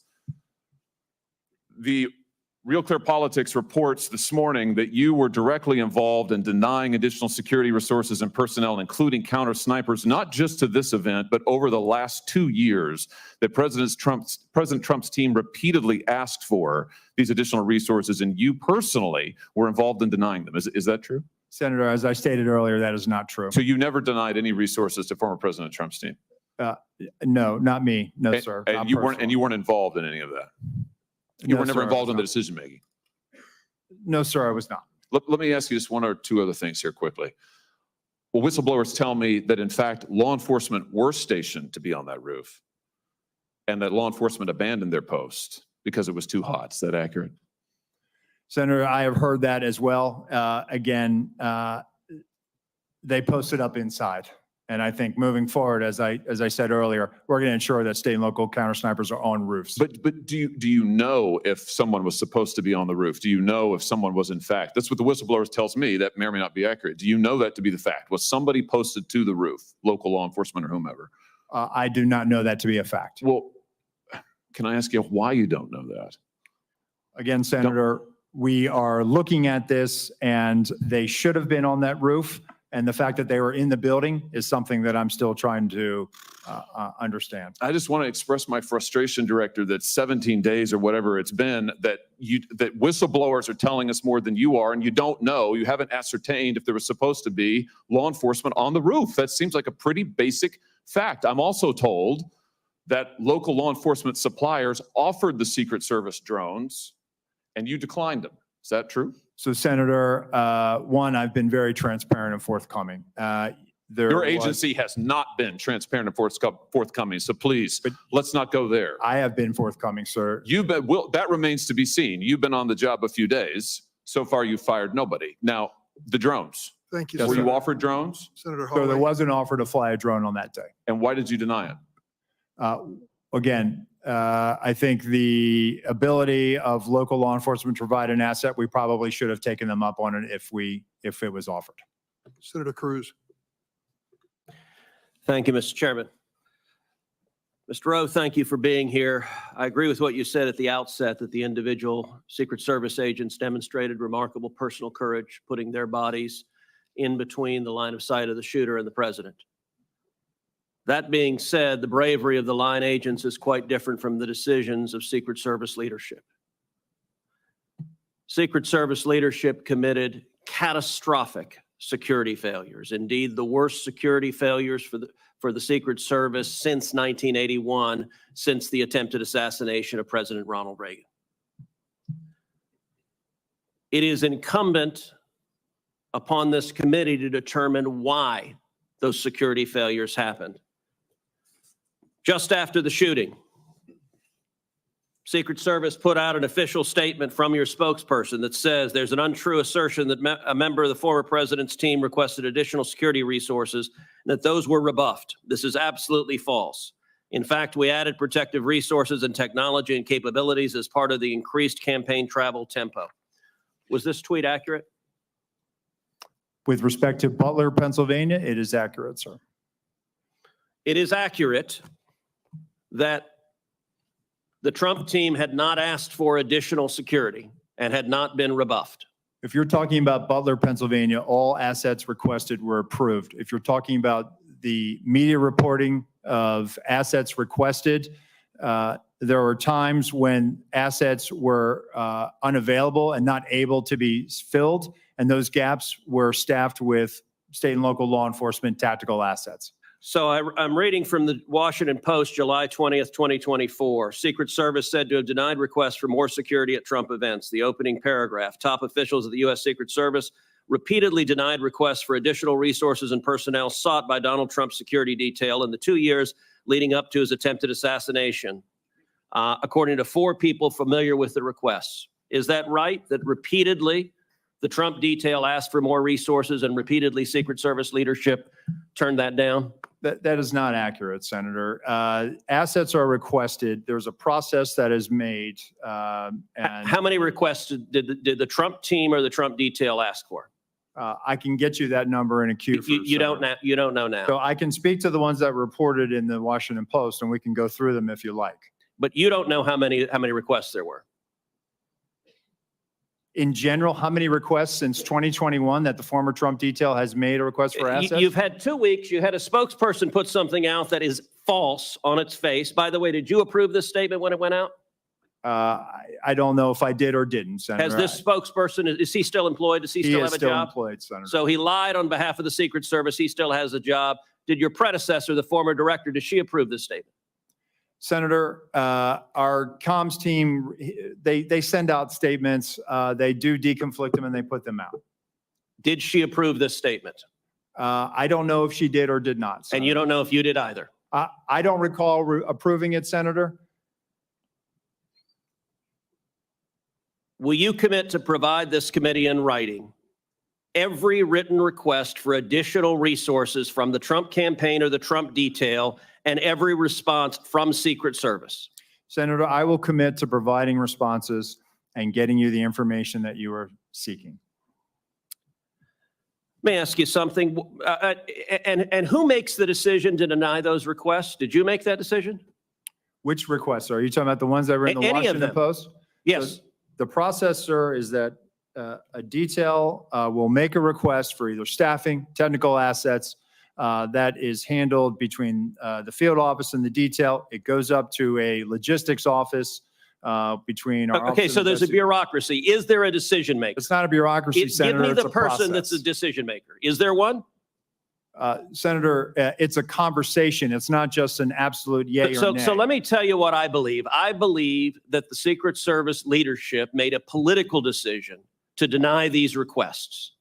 The Real Clear Politics reports this morning that you were directly involved in denying additional security resources and personnel, including counter snipers, not just to this event, but over the last 2 years that President Trump's team repeatedly asked for these additional resources, and you personally were involved in denying them. Is that true? Senator, as I stated earlier, that is not true. So you never denied any resources to former President Trump's team? No, not me. No, sir. And not you personally. weren't involved in any of that? You No, were never sir, I involved was in the not. decision making? No, sir, I was not. Let me ask you just one or two other things here quickly. Well, whistleblowers tell me that in fact, law enforcement were stationed to be on that roof and that law enforcement abandoned their post because it was too hot. Is that accurate? Senator, I have heard that as well. Again, they posted up inside. And I think moving forward, as I said earlier, we're going to ensure that state and local counter snipers are on roofs. But do you know if someone was supposed to be on the roof? Do you know if someone was in fact? That's what the whistleblowers tells me. That may or may not be accurate. Do you know that to be the fact? Was somebody posted to the roof, local law enforcement or whomever? I do not know that to be a fact. Well, can I ask you why you don't know that? Again, Senator, we are looking at this, and they should have been on that roof. And the fact that they were in the building is something that I'm still trying to understand. I just want to express my frustration, Director, that 17 days or whatever it's been, that whistleblowers are telling us more than you are, and you don't know, you haven't ascertained if there was supposed to be law enforcement on the roof. That seems like a pretty basic fact. I'm also told that local law enforcement suppliers offered the Secret Service drones, and you declined them. Is that true? So, Senator, one, I've been very transparent and forthcoming. Your agency has not been transparent and forthcoming, so please, let's not go there. I have been forthcoming, sir. That remains to be seen. You've been on the job a few days. So far, you've fired nobody. Now, the drones. Thank you, Yes, Were sir. you offered drones? Senator So there Hawley. was an offer to fly a drone on that day. And why did you deny it? Again, I think the ability of local law enforcement to provide an asset, we probably should have taken them up on it if it was offered. Senator Cruz. Thank you, Mr. Chairman. Mr. Rowe, thank you for being here. I agree with what you said at the outset that the individual Secret Service agents demonstrated remarkable personal courage, putting their bodies in between the line of sight of the shooter and the president. That being said, the bravery of the line agents is quite different from the decisions of Secret Service leadership. Secret Service leadership committed catastrophic security failures, indeed the worst security failures for the Secret Service since 1981, since the attempted assassination of President Ronald Reagan. It is incumbent upon this committee to determine why those security failures happened. Just after the shooting, Secret Service put out an official statement from your spokesperson that says there's an untrue assertion that a member of the former president's team requested additional security resources and that those were rebuffed. This is absolutely false. In fact, we added protective resources and technology and capabilities as part of the increased campaign travel tempo. Was this tweet accurate? With respect to Butler, Pennsylvania, it is accurate, sir. It is accurate that the Trump team had not asked for additional security and had not been rebuffed. If you're talking about Butler, Pennsylvania, all assets requested were approved. If you're talking about the media reporting of assets requested, there were times when assets were unavailable and not able to be filled, and those gaps were staffed with state and local law enforcement tactical assets. So I'm reading from the Washington Post, July 20th, 2024. Secret Service said to have denied requests for more security at Trump events. The opening paragraph, top officials of the U.S. Secret Service repeatedly denied requests for additional resources and personnel sought by Donald Trump's security detail in the 2 years leading up to his attempted assassination, according to 4 people familiar with the requests. Is that right, that repeatedly the Trump detail asked for more resources and repeatedly Secret Service leadership turned that down? That is not accurate, Senator. Assets are requested. There's a process that is made. And how many requests did the Trump team or the Trump detail ask for? I can get you that number in a queue. You don't know now. So I can speak to the ones that reported in the Washington Post, and we can go through them if you like. But you don't know how many requests there were. In general, how many requests since 2021 that the former Trump detail has made a request for assets? You've had 2 weeks. You had a spokesperson put something out that is false on its face. By the way, did you approve this statement when it went out? I don't know if I did or didn't, Senator. Has this spokesperson, is he still employed? Does he still have a job? He is still employed, Senator. So he lied on behalf of the Secret Service. He still has a job. Did your predecessor, the former director, did she approve this statement? Senator, our comms team, they send out statements. They do deconflict them and they put them out. Did she approve this statement? I don't know if she did or did not, Senator. And you don't know if you did either? I don't recall approving it, Senator. Will you commit to provide this committee in writing every written request for additional resources from the Trump campaign or the Trump detail and every response from Secret Service? Senator, I will commit to providing responses and getting you the information that you are seeking. Let me ask you something. And who makes the decision to deny those requests? Did you make that decision? Which requests? Are you talking about the ones that were in the Any of Washington them. Post? Yes. So the process, sir, is that a detail will make a request for either staffing, technical assets, that is handled between the field office and the detail. It goes up to a logistics office between our Okay, office so of there's a investi- bureaucracy. Is there a decision maker? It's not a bureaucracy, Give Senator. me It's the a person that's a process. decision maker. Is there one? Senator, it's a conversation. It's not just an absolute yay or nay. So let me tell you what I believe. I believe that the Secret Service leadership made a political decision to deny these requests.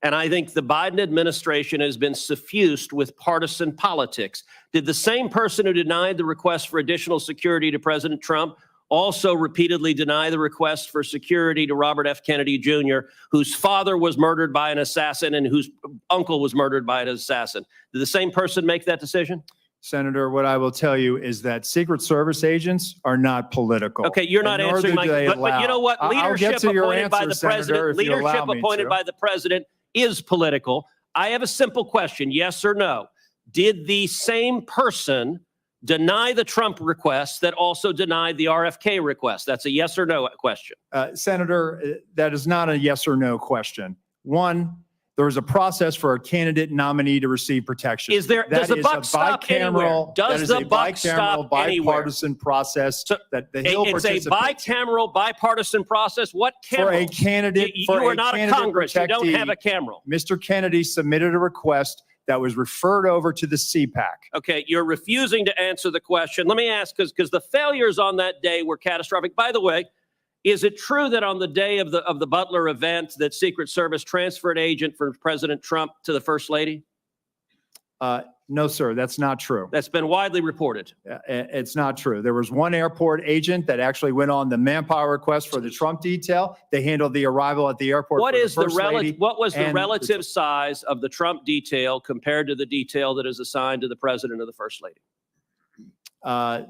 And I think the Biden administration has been suffused with partisan politics. Did the same person who denied the request for additional security to President Trump also repeatedly deny the request for security to Robert F. Kennedy Jr., whose father was murdered by an assassin and whose uncle was murdered by an assassin? Did the same person make that decision? Senator, what I will tell you is that Secret Service agents are not political. Okay, you're not and nor answering do my, they but you know what? allow. I'll get Leadership to your appointed by answer, the Senator, president, if you allow leadership me appointed to. by the president is political. I have a simple question, yes or no. Did the same person deny the Trump request that also denied the RFK request? That's a yes or no question. Senator, that is not a yes or no question. One, there is a process for a candidate nominee to receive protection. Does the buck stop anywhere? Does the buck stop anywhere? Bipartisan process So, that the Hill It's a participates in. bicameral, bipartisan process. What For camera? a candidate, You for are a not a candidate Congress. You don't have a protectee, camera. Mr. Kennedy submitted a request that was referred over to the CPAC. Okay, you're refusing to answer the question. Let me ask, because the failures on that day were catastrophic. By the way, is it true that on the day of the Butler event that Secret Service transferred agent from President Trump to the First Lady? No, sir, that's not true. That's been widely reported. It's not true. There was one airport agent that actually went on the manpower request for the Trump detail. They handled the arrival at the airport. What for is the First Lady what was the and relative size of the Trump detail compared to the detail that is assigned to the President or the First Lady?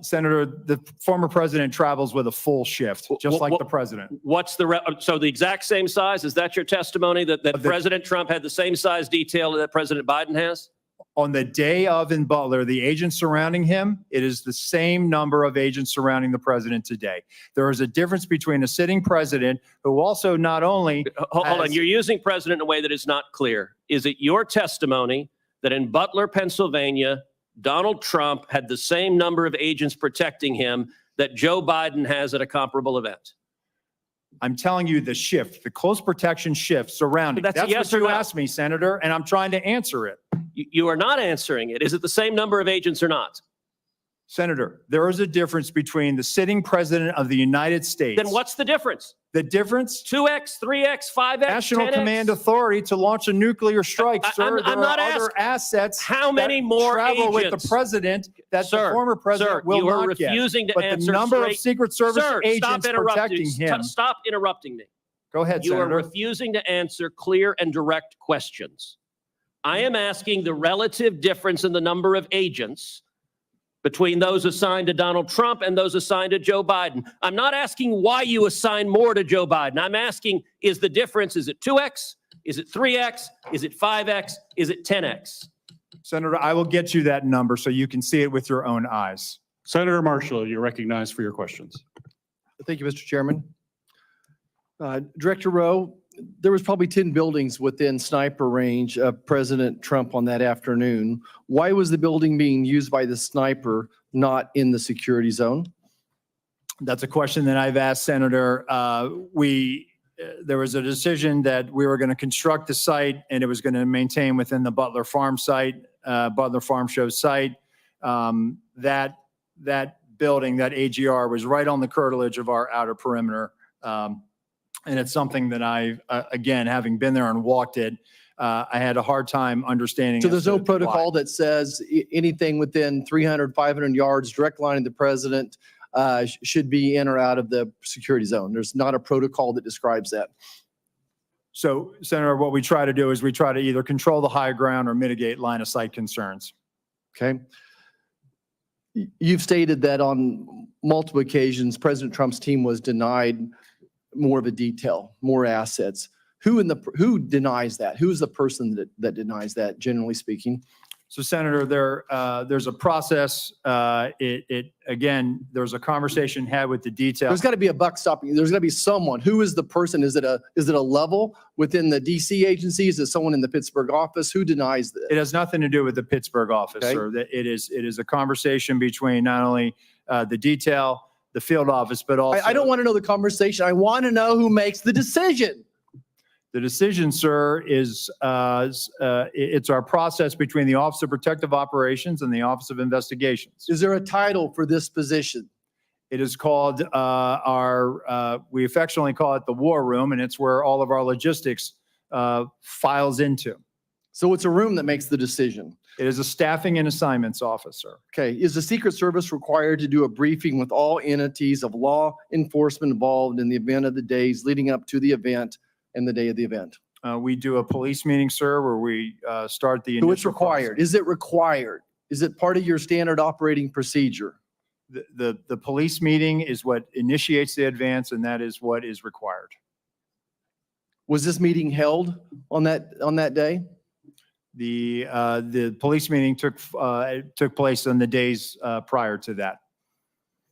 Senator, the former president travels with a full shift, just like the president. What's the so the exact same size? Is that your testimony that The- President Trump had the same size detail that President Biden has? On the day of in Butler, the agents surrounding him, it is the same number of agents surrounding the president today. There is a difference between a sitting president who also not only Hold on, has- you're using president in a way that is not clear. Is it your testimony that in Butler, Pennsylvania, Donald Trump had the same number of agents protecting him that Joe Biden has at a comparable event? I'm telling you the shift, the close protection shift surrounding. That's a That's yes what or you no. asked me, Senator, and I'm trying to answer it. You are not answering it. Is it the same number of agents or not? Senator, there is a difference between the sitting president of the United States. Then what's the difference? The difference? 2x, 3x, 5x, National 10x? Command Authority to launch a nuclear strike, I- sir. I'm There not are other asking- assets How many that more travel with agents? the president that the Sir, former president will you are not get. refusing to But the answer number of straight- Secret Service Sir, agents protecting him. Stop interrupting me. Go ahead, You are Senator. refusing to answer clear and direct questions. I am asking the relative difference in the number of agents between those assigned to Donald Trump and those assigned to Joe Biden. I'm not asking why you assign more to Joe Biden. I'm asking, is the difference, is it 2x? Is it 3x? Is it 5x? Is it 10x? Senator, I will get you that number so you can see it with your own eyes. Senator Marshall, you're recognized for your questions. Thank you, Mr. Chairman. Director Rowe, there was probably 10 buildings within sniper range of President Trump on that afternoon. Why was the building being used by the sniper not in the security zone? That's a question that I've asked, Senator. There was a decision that we were going to construct the site and it was going to maintain within the Butler Farm site, Butler Farm Show site. That building, that AGR, was right on the curtilage of our outer perimeter. And it's something that again, having been there and walked it, I had a hard time understanding. So as there's no to protocol why. that says anything within 300, 500 yards, direct line of the president should be in or out of the security zone. There's not a protocol that describes that. So, Senator, what we try to do is we try to either control the high ground or mitigate line of sight concerns. Okay. You've stated that on multiple occasions, President Trump's team was denied more of a detail, more assets. Who denies that? Who's the person that denies that, generally speaking? So, Senator, there's a process. Again, there's a conversation had with the detail. There's got to be a buck stopping. There's got to be someone. Who is the person? Is it a level within the DC agency? Is it someone in the Pittsburgh office? Who denies this? It has nothing to do with the Pittsburgh office, Okay. sir. That it is a conversation between not only the detail, the field office, but also. I don't want to know the conversation. I want to know who makes the decision. The decision, sir, is it's our process between the Office of Protective Operations and the Office of Investigations. Is there a title for this position? It is called we affectionately call it the war room, and it's where all of our logistics files into. So it's a room that makes the decision. It is a staffing and assignments officer. Okay. Is the Secret Service required to do a briefing with all entities of law enforcement involved in the event of the days leading up to the event and the day of the event? We do a police meeting, sir, where we start the. So it's initial required. Is it required? Is it part of your standard operating procedure? The police meeting is what initiates the advance, and that is what is required. Was this meeting held on that day? The police meeting took place on the days prior to that.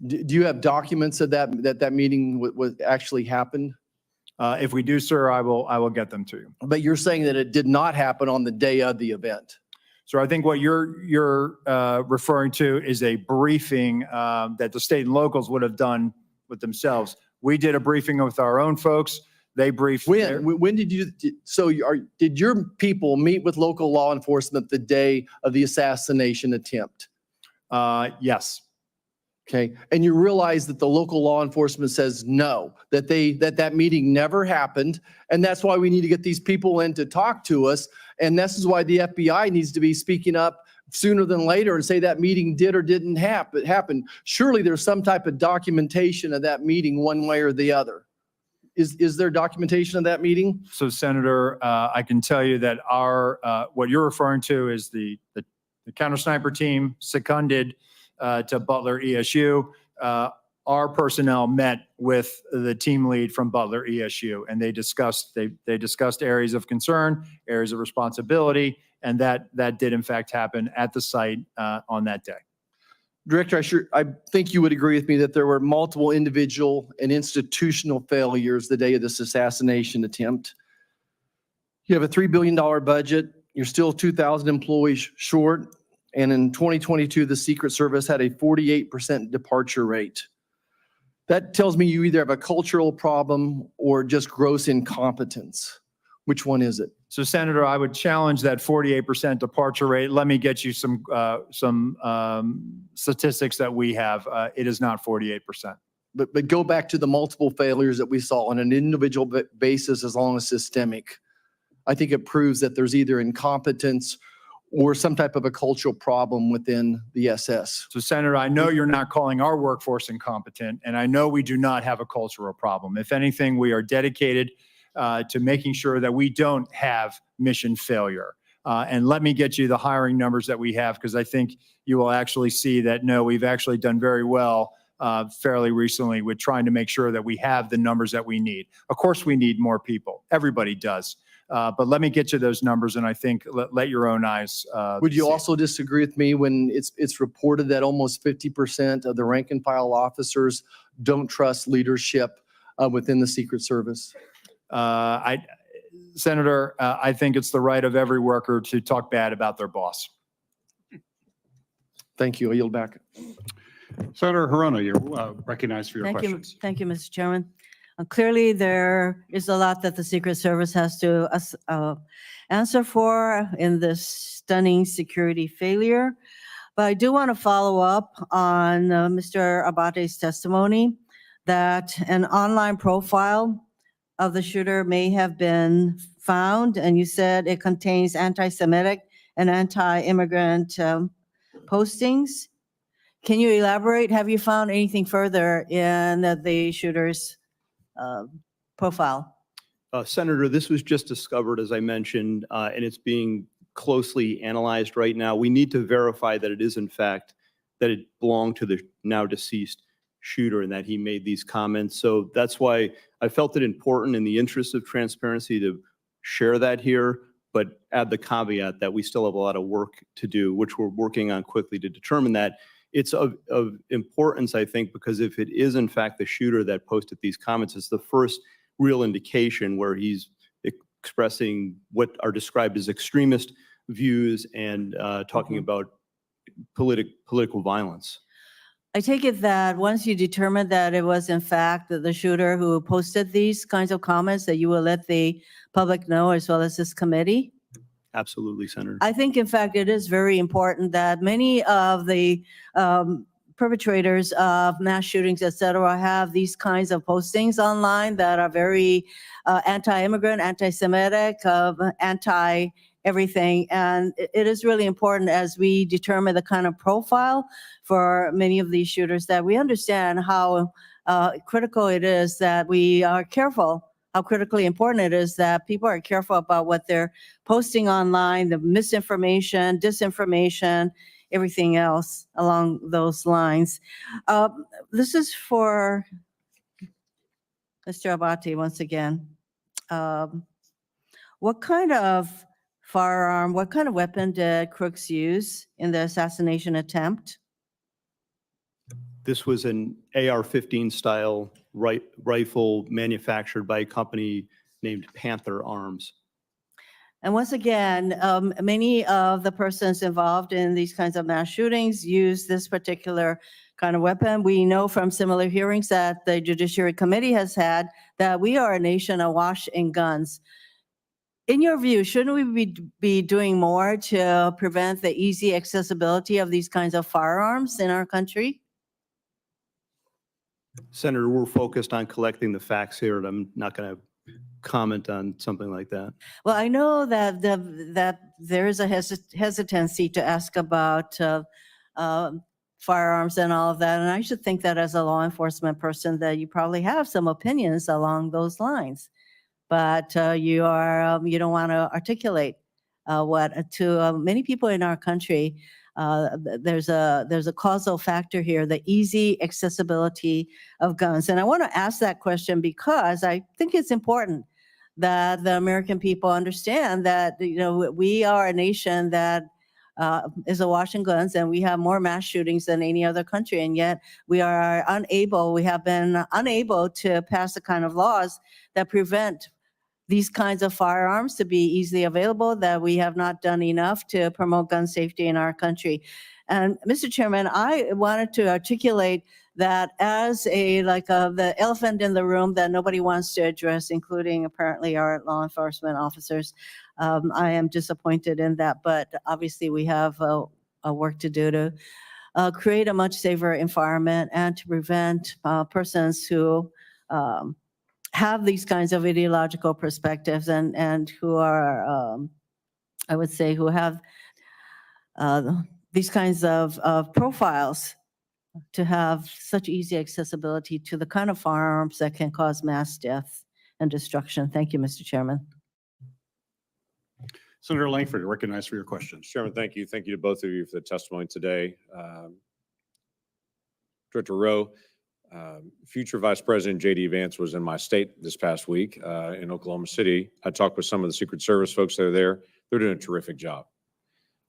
Do you have documents of that meeting was actually happened? If we do, sir, I will get them to you. But you're saying that it did not happen on the day of the event? So I think what you're referring to is a briefing that the state and locals would have done with themselves. We did a briefing with our own folks. They briefed. When did you, did your people meet with local law enforcement the day of the assassination attempt? Yes. Okay, and you realize that the local law enforcement says no, that meeting never happened, and that's why we need to get these people in to talk to us, and this is why the FBI needs to be speaking up sooner than later and say that meeting did or didn't happen. Surely there's some type of documentation of that meeting one way or the other. Is there documentation of that meeting? So Senator, I can tell you that what you're referring to is the counter sniper team seconded to Butler ESU. Our personnel met with the team lead from Butler ESU, and they discussed areas of concern, areas of responsibility, and that did in fact happen at the site on that day. Director, I think you would agree with me that there were multiple individual and institutional failures the day of this assassination attempt. You have a $3 billion budget. You're still 2,000 employees short. And in 2022, the Secret Service had a 48% departure rate. That tells me you either have a cultural problem or just gross incompetence. Which one is it? So Senator, I would challenge that 48% departure rate. Let me get you some statistics that we have. It is not 48%. But go back to the multiple failures that we saw on an individual basis as long as systemic. I think it proves that there's either incompetence or some type of a cultural problem within the SS. So Senator, I know you're not calling our workforce incompetent, and I know we do not have a cultural problem. If anything, we are dedicated to making sure that we don't have mission failure. And let me get you the hiring numbers that we have, because I think you will actually see that, no, we've actually done very well fairly recently with trying to make sure that we have the numbers that we need. Of course, we need more people. Everybody does. But let me get you those numbers, and I think let your own eyes. Would you see it. also disagree with me when it's reported that almost 50% of the rank and file officers don't trust leadership within the Secret Service? Senator, I think it's the right of every worker to talk bad about their boss. Thank you. I yield back. Senator Hirono, you're recognized for your Thank you. questions. Thank you, Mr. Chairman. Clearly, there is a lot that the Secret Service has to answer for in this stunning security failure. But I do want to follow up on Mr. Abate's testimony that an online profile of the shooter may have been found, and you said it contains anti-Semitic and anti-immigrant postings. Can you elaborate? Have you found anything further in the shooter's profile? Senator, this was just discovered, as I mentioned, and it's being closely analyzed right now. We need to verify that it is, in fact, that it belonged to the now deceased shooter and that he made these comments. So that's why I felt it important in the interest of transparency to share that here, but add the caveat that we still have a lot of work to do, which we're working on quickly to determine that. It's of importance, I think, because if it is in fact the shooter that posted these comments, it's the first real indication where he's expressing what are described as extremist views and talking about political violence. I take it that once you determine that it was in fact the shooter who posted these kinds of comments, that you will let the public know as well as this committee? Absolutely, Senator. I think, in fact, it is very important that many of the perpetrators of mass shootings, et cetera, have these kinds of postings online that are very anti-immigrant, anti-Semitic, anti-everything. And it is really important as we determine the kind of profile for many of these shooters that we understand how critical it is that we are careful, how critically important it is that people are careful about what they're posting online, the misinformation, disinformation, everything else along those lines. This is for Mr. Abate once again. What kind of firearm, what kind of weapon did Crooks use in the assassination attempt? This was an AR-15 style rifle manufactured by a company named Panther Arms. And once again, many of the persons involved in these kinds of mass shootings use this particular kind of weapon. We know from similar hearings that the Judiciary Committee has had that we are a nation awash in guns. In your view, shouldn't we be doing more to prevent the easy accessibility of these kinds of firearms in our country? Senator, we're focused on collecting the facts here, and I'm not going to comment on something like that. Well, I know that that there is a hesitancy to ask about firearms and all of that, and I should think that as a law enforcement person that you probably have some opinions along those lines, but you don't want to articulate what to many people in our country. There's a causal factor here, the easy accessibility of guns, and I want to ask that question because I think it's important that the American people understand that we are a nation that is awash in guns, and we have more mass shootings than any other country, and yet we have been unable to pass the kind of laws that prevent these kinds of firearms to be easily available, that we have not done enough to promote gun safety in our country. And Mr. Chairman, I wanted to articulate that as the elephant in the room that nobody wants to address, including apparently our law enforcement officers. I am disappointed in that, but obviously we have a work to do to create a much safer environment and to prevent persons who have these kinds of ideological perspectives and who are, I would say, who have these kinds of profiles to have such easy accessibility to the kind of firearms that can cause mass death and destruction. Thank you, Mr. Chairman. Senator Langford, you're recognized for your questions. Chairman, thank you. Thank you to both of you for the testimony today. Director Rowe, future Vice President J.D. Vance was in my state this past week in Oklahoma City. I talked with some of the Secret Service folks that are there. They're doing a terrific job.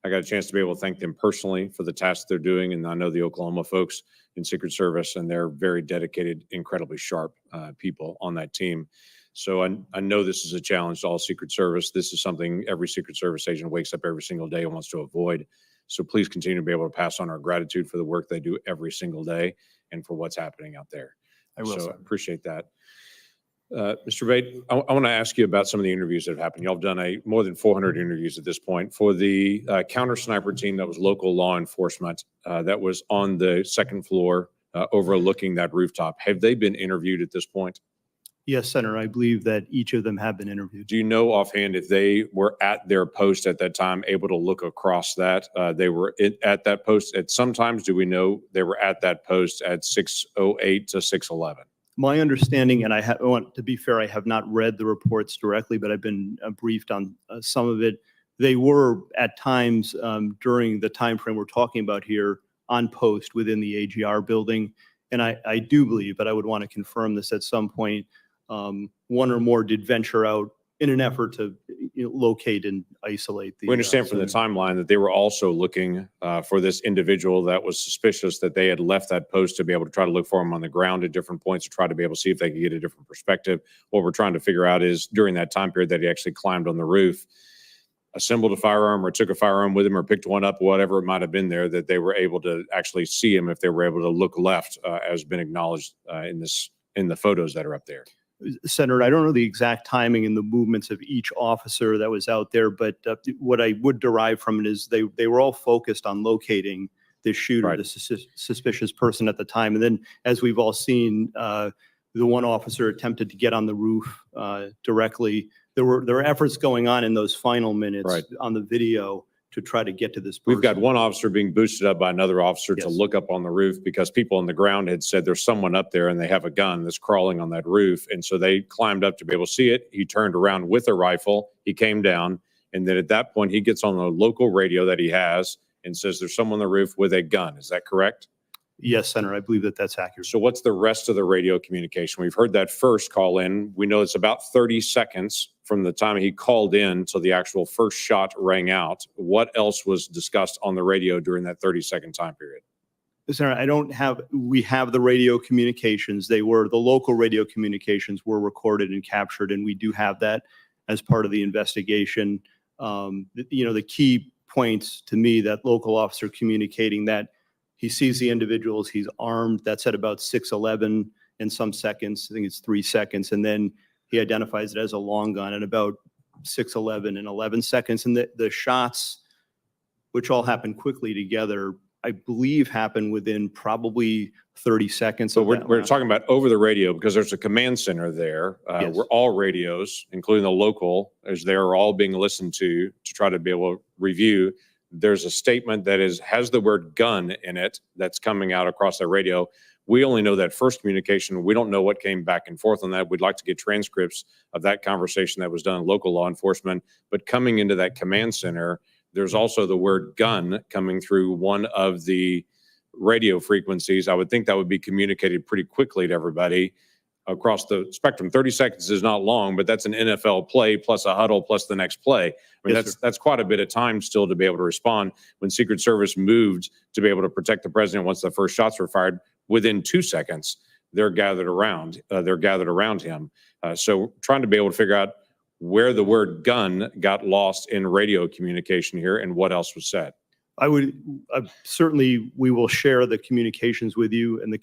I got a chance to be able to thank them personally for the tasks they're doing, and I know the Oklahoma folks in Secret Service, and they're very dedicated, incredibly sharp people on that team. So I know this is a challenge to all Secret Service. This is something every Secret Service agent wakes up every single day and wants to avoid. So please continue to be able to pass on our gratitude for the work they do every single day and for what's happening out there. I will, So sir. I appreciate that. Mr. Bate, I want to ask you about some of the interviews that have happened. Y'all have done more than 400 interviews at this point. For the counter sniper team that was local law enforcement that was on the second floor overlooking that rooftop, have they been interviewed at this point? Yes, Senator, I believe that each of them have been interviewed. Do you know offhand if they were at their post at that time, able to look across that? They were at that post at sometimes, do we know they were at that post at 6:08 to 6:11? My understanding, and I want to be fair, I have not read the reports directly, but I've been briefed on some of it. They were at times during the time frame we're talking about here on post within the AGR building. And I do believe, but I would want to confirm this at some point, one or more did venture out in an effort to locate and isolate the. We understand from the timeline that they were also looking for this individual that was suspicious, that they had left that post to be able to try to look for him on the ground at different points to try to be able to see if they could get a different perspective. What we're trying to figure out is during that time period that he actually climbed on the roof, assembled a firearm or took a firearm with him or picked one up, whatever it might have been there, that they were able to actually see him if they were able to look left, as been acknowledged in the photos that are up there. Senator, I don't know the exact timing and the movements of each officer that was out there, but what I would derive from it is they were all focused on locating the shooter, Right. the suspicious person at the time. And then, as we've all seen, the one officer attempted to get on the roof directly. There were efforts going on in those final minutes Right. on the video to try to get to this person. We've got one officer being boosted up by another officer to Yes. look up on the roof because people on the ground had said there's someone up there and they have a gun that's crawling on that roof. And so they climbed up to be able to see it. He turned around with a rifle. He came down. And then at that point, he gets on the local radio that he has and says there's someone on the roof with a gun. Is that correct? Yes, Senator, I believe that that's accurate. So what's the rest of the radio communication? We've heard that first call in. We know it's about 30 seconds from the time he called in till the actual first shot rang out, what else was discussed on the radio during that 30-second time period? Senator, we have the radio communications. The local radio communications were recorded and captured, and we do have that as part of the investigation. The key points to me, that local officer communicating that he sees the individuals, he's armed, that's at about 6:11 in some seconds, I think it's 3 seconds, and then he identifies it as a long gun at about 6:11 and 11 seconds. And the shots, which all happen quickly together, I believe happened within probably 30 seconds. So of that we're last- talking about over the radio because there's a command center there. Yes. Where all radios, including the local, as they're all being listened to try to be able to review. There's a statement that has the word gun in it that's coming out across the radio. We only know that first communication. We don't know what came back and forth on that. We'd like to get transcripts of that conversation that was done in local law enforcement. But coming into that command center, there's also the word gun coming through one of the radio frequencies. I would think that would be communicated pretty quickly to everybody across the spectrum. 30 seconds is not long, but that's an NFL play plus a huddle plus the next play. I mean, Yes, that's quite a bit of time still to be able to respond. When Secret Service moved to be able to protect the president once the first shots were fired, within 2 seconds, they're gathered around him. So trying to be able to figure out where the word gun got lost in radio communication here and what else was said. Certainly, we will share the communications with you and the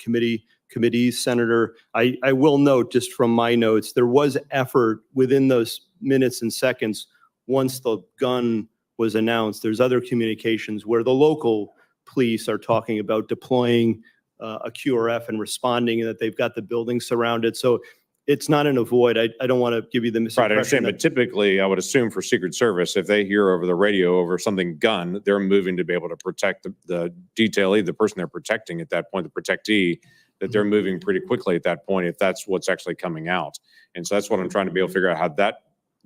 committees, Senator. I will note, just from my notes, there was effort within those minutes and seconds. Once the gun was announced, there's other communications where the local police are talking about deploying a QRF and responding, and that they've got the building surrounded. So it's not an avoid. I don't want to give you the Right, I misimpression. understand, but typically, I would assume for Secret Service, if they hear over the radio over something gun, they're moving to be able to protect the detailee, the person they're protecting at that point, the protectee, that they're moving pretty quickly at that point if that's what's actually coming out. And so that's what I'm trying to be able to figure out, how that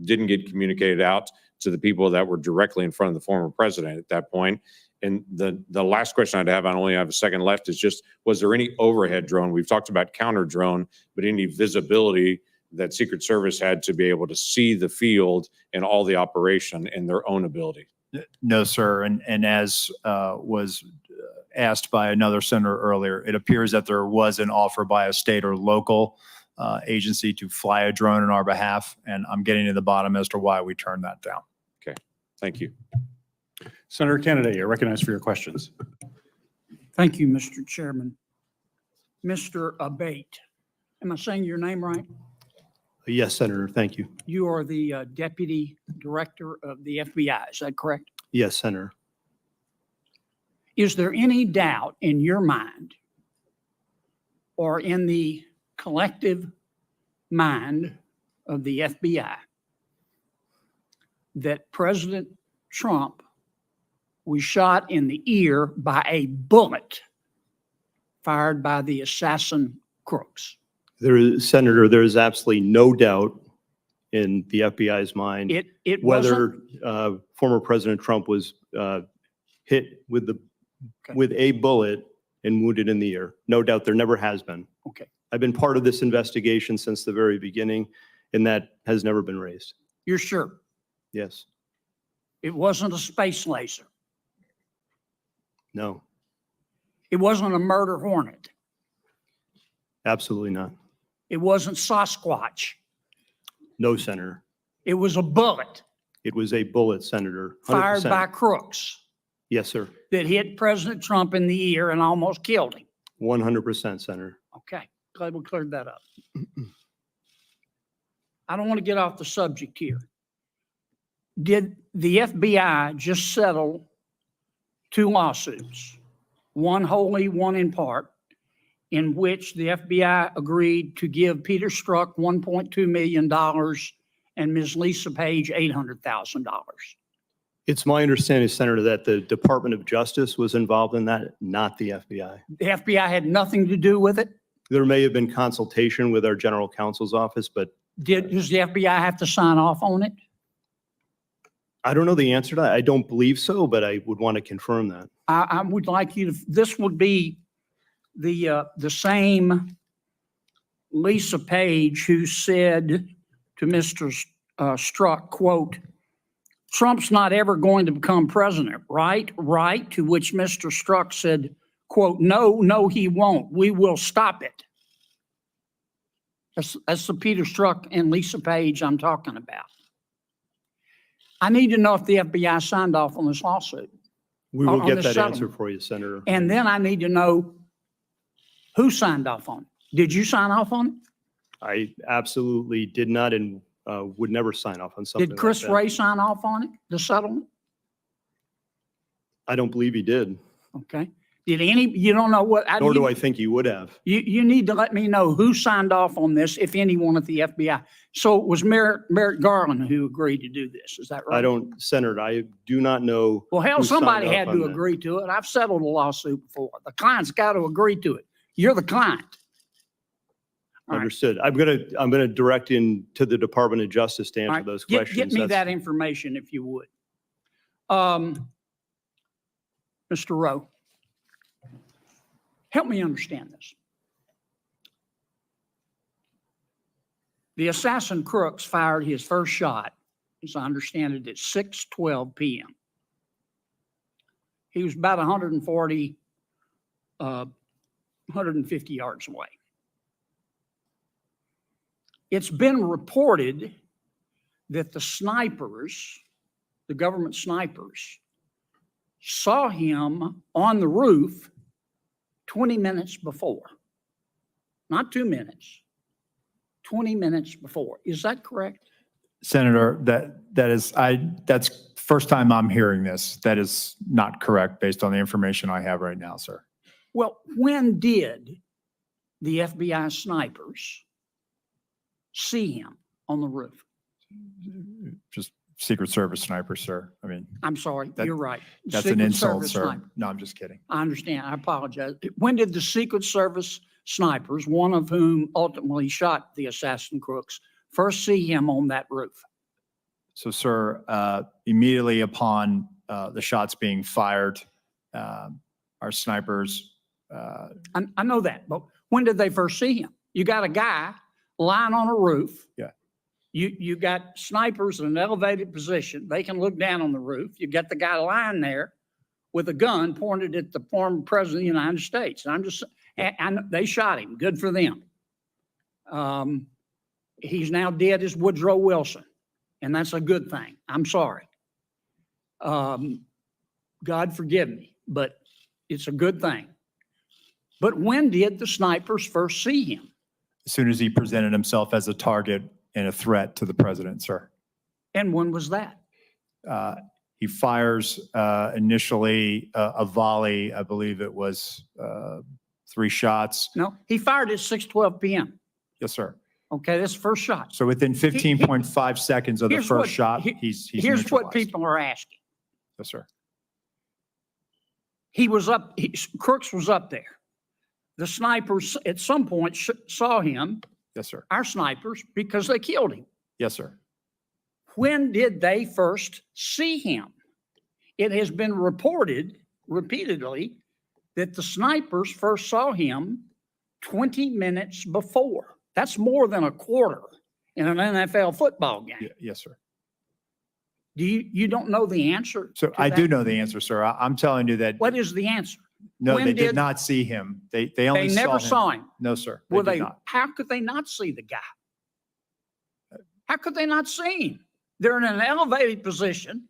didn't get communicated out to the people that were directly in front of the former president at that point. And the last question I'd have, I only have a second left, is just, was there any overhead drone? We've talked about counter drone, but any visibility that Secret Service had to be able to see the field and all the operation in their own ability? No, sir. And as was asked by another senator earlier, it appears that there was an offer by a state or local agency to fly a drone on our behalf, and I'm getting to the bottom as to why we turned that down. Okay, thank you. Senator Kennedy, you're recognized for your questions. Thank you, Mr. Chairman. Mr. Abate, am I saying your name right? Yes, Senator, thank you. You are the Deputy Director of the FBI, is that correct? Yes, Senator. Is there any doubt in your mind or in the collective mind of the FBI that President Trump was shot in the ear by a bullet fired by the assassin crooks? Senator, there is absolutely no doubt in the FBI's mind It wasn't? whether former President Trump was hit with a bullet and wounded in the ear. No doubt, there never has been. Okay. I've been part of this investigation since the very beginning, and that has never been raised. You're sure? Yes. It wasn't a space laser. No, It wasn't a murder hornet. absolutely not. It wasn't Sasquatch. No, Senator. It was a bullet It was a bullet, Senator. fired 100%. by crooks Yes, sir. that hit President Trump in the ear and almost killed him. 100%, Senator. Okay, glad we cleared that up. I don't want to get off the subject here. Did the FBI just settle 2 lawsuits, one wholly, one in part, in which the FBI agreed to give Peter Strzok $1.2 million and Ms. Lisa Page $800,000? It's my understanding, Senator, that the Department of Justice was involved in that, not the FBI. The FBI had nothing to do with it? There may have been consultation with our general counsel's office, but Does the FBI have to sign off on it? I don't know the answer to that. I don't believe so, but I would want to confirm that. I would like you to, this would be the same Lisa Page who said to Mr. Strzok, quote, "Trump's not ever going to become president, right? Right." To which Mr. Strzok said, quote, "No, he won't. We will stop it." That's the Peter Strzok and Lisa Page I'm talking about. I need to know if the FBI signed off on this lawsuit. We On will get the that settlement. answer for you, Senator. And then I need to know who signed off on it. Did you sign off on it? I absolutely did not and would never sign off on something Did like Chris that. Ray sign off on it, the settlement? I don't believe he did, Okay. Did you don't know what? nor do I think he would have. You need to let me know who signed off on this, if anyone at the FBI. So it was Merrick Garland who agreed to do this. Is that right? Senator, I do not know. Well, hell, who signed somebody off had on to that. agree to it. I've settled a lawsuit before. The client's got to agree to it. You're the client. All right. Understood. I'm gonna direct in to the Department of Justice to All answer right. those Get questions. me That's- that information if you would. Mr. Rowe, help me understand this. The assassin Crooks fired his first shot, as I understand it, at 6:12 p.m. He was about 150 yards away. It's been reported that the snipers, the government snipers, saw him on the roof 20 minutes before. Not 2 minutes, 20 minutes before. Is that correct? Senator, that's first time I'm hearing this. That is not correct based on the information I have right now, sir. Well, when did the FBI snipers see him on the roof? Just Secret Service sniper, sir. I mean, I'm sorry, you're right. that's an Secret insult, Service sir. sniper. No, I'm just kidding. I understand. I apologize. When did the Secret Service snipers, one of whom ultimately shot the assassin Crooks, first see him on that roof? So, sir, immediately upon the shots being fired, our snipers, I know that, but when did they first see him? You got a guy lying on a roof. Yeah. You got snipers in an elevated position. They can look down on the roof. You got the guy lying there with a gun pointed at the former president of the United States. And they shot him. Good for them. He's now dead as Woodrow Wilson, and that's a good thing. I'm sorry. God forgive me, but it's a good thing. But when did the snipers first see him? as soon as he presented himself as a target and a threat to the president, sir. And when was that? He fires initially a volley, I believe it was 3 shots. No, he fired at 6:12 p.m. Yes, sir. Okay, that's the first shot. So within 15.5 seconds of the Here's first what- shot, he- he's Here's what neutralized. people are asking. Yes, sir. He was up, Crooks was up there. The snipers at some point saw him, Yes, sir. our snipers, because they killed him. Yes, sir. When did they first see him? It has been reported repeatedly that the snipers first saw him 20 minutes before. That's more than a quarter in an NFL football game. Yes, sir. You don't know the answer? So to I do that? know the answer, sir. I'm telling you that, What is the answer? no, when they did- did not see him. They only They saw never him. saw him. No, sir. Well, They did not. how could they not see the guy? How could they not see him? They're in an elevated position.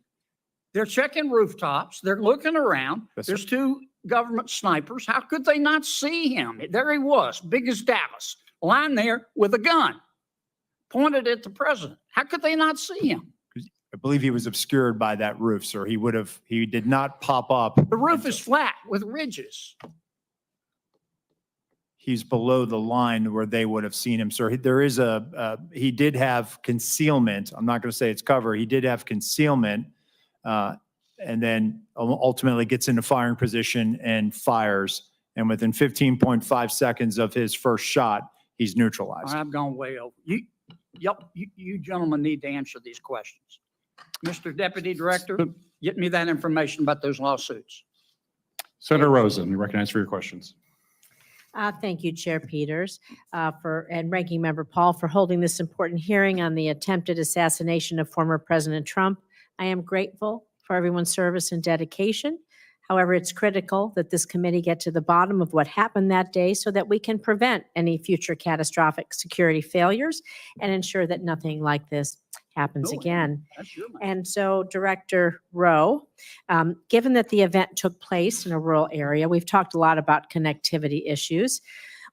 They're checking rooftops. They're looking around. Yes, sir. There's 2 government snipers. How could they not see him? There he was, big as Dallas, lying there with a gun pointed at the president. How could they not see him? I believe he was obscured by that roof, sir. He did not pop up. The roof is flat with ridges. He's below the line where they would have seen him, sir. There is he did have concealment. I'm not going to say it's cover. He did have concealment, and then ultimately gets into firing position and fires. And within 15.5 seconds of his first shot, he's neutralized. I've gone way over. You gentlemen need to answer these questions. Mr. Deputy Director, get me that information about those lawsuits. Senator Rosen, you recognize for your questions. Thank you, Chair Peters, and Ranking Member Paul for holding this important hearing on the attempted assassination of former President Trump. I am grateful for everyone's service and dedication. However, it's critical that this committee get to the bottom of what happened that day so that we can prevent any future catastrophic security failures and ensure that nothing like this happens again. And so, Director Rowe, given that the event took place in a rural area, we've talked a lot about connectivity issues.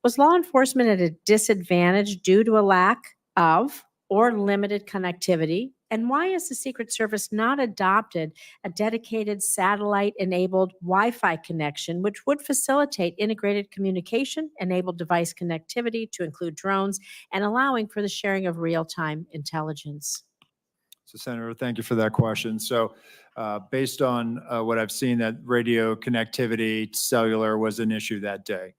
Was law enforcement at a disadvantage due to a lack of or limited connectivity? And why has the Secret Service not adopted a dedicated satellite-enabled Wi-Fi connection, which would facilitate integrated communication, enable device connectivity to include drones, and allowing for the sharing of real-time intelligence? So Senator, thank you for that question. So based on what I've seen, that radio connectivity, cellular was an issue that day.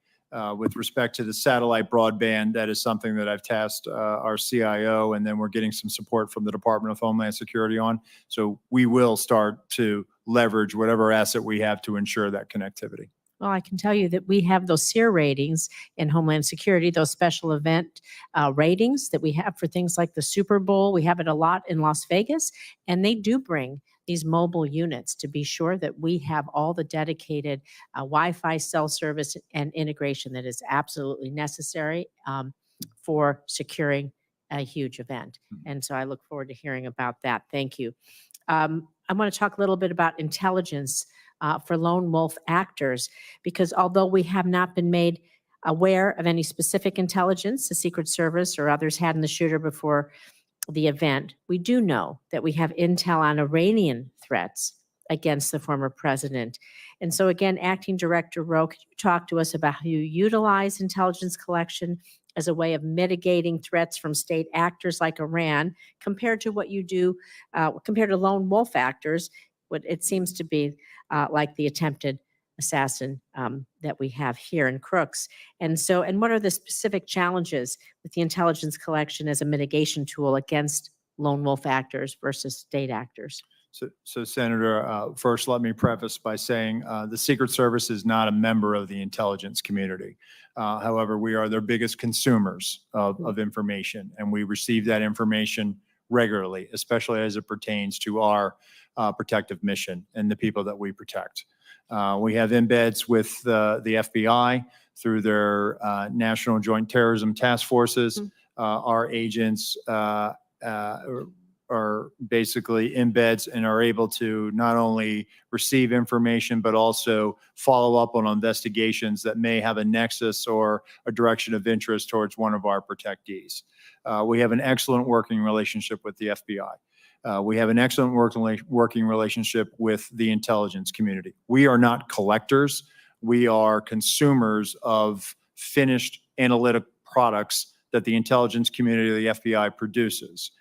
With respect to the satellite broadband, that is something that I've tasked our CIO, and then we're getting some support from the Department of Homeland Security on. So we will start to leverage whatever asset we have to ensure that connectivity. Well, I can tell you that we have those SEER ratings in Homeland Security, those special event ratings that we have for things like the Super Bowl. We have it a lot in Las Vegas, and they do bring these mobile units to be sure that we have all the dedicated Wi-Fi cell service and integration that is absolutely necessary for securing a huge event. And so I look forward to hearing about that. Thank you. I want to talk a little bit about intelligence for lone wolf actors, because although we have not been made aware of any specific intelligence the Secret Service or others had in the shooter before the event, we do know that we have intel on Iranian threats against the former president. And so again, Acting Director Rowe, could you talk to us about how you utilize intelligence collection as a way of mitigating threats from state actors like Iran compared to what you do, compared to lone wolf actors, what it seems to be like the attempted assassin that we have here in Crooks. And so, and what are the specific challenges with the intelligence collection as a mitigation tool against lone wolf actors versus state actors? So Senator, first, let me preface by saying the Secret Service is not a member of the intelligence community. However, we are their biggest consumers of information, and we receive that information regularly, especially as it pertains to our protective mission and the people that we protect. We have embeds with the FBI through their National Joint Terrorism Task Forces. Our agents are basically embeds and are able to not only receive information, but also follow up on investigations that may have a nexus or a direction of interest towards one of our protectees. We have an excellent working relationship with the FBI. We have an excellent working relationship with the intelligence community. We are not collectors. We are consumers of finished analytic products that the intelligence community of the FBI produces.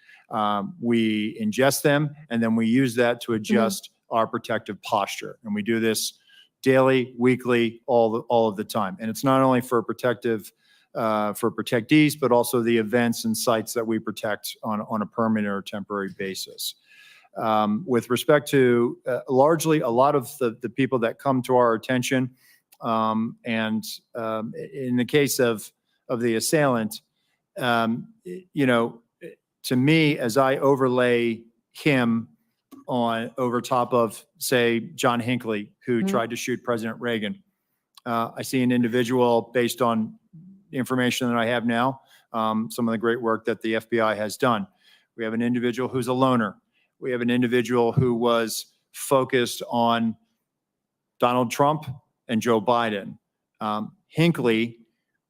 We ingest them, and then we use that to adjust our protective posture. And we do this daily, weekly, all of the time. And it's not only for protective, for protectees, but also the events and sites that we protect on a permanent or temporary basis. With respect to largely a lot of the people that come to our attention, and in the case of the assailant, you know, to me, as I overlay him over top of, say, John Hinckley, who tried to shoot President Reagan, I see an individual based on the information that I have now, some of the great work that the FBI has done. We have an individual who's a loner. We have an individual who was focused on Donald Trump and Joe Biden. Hinckley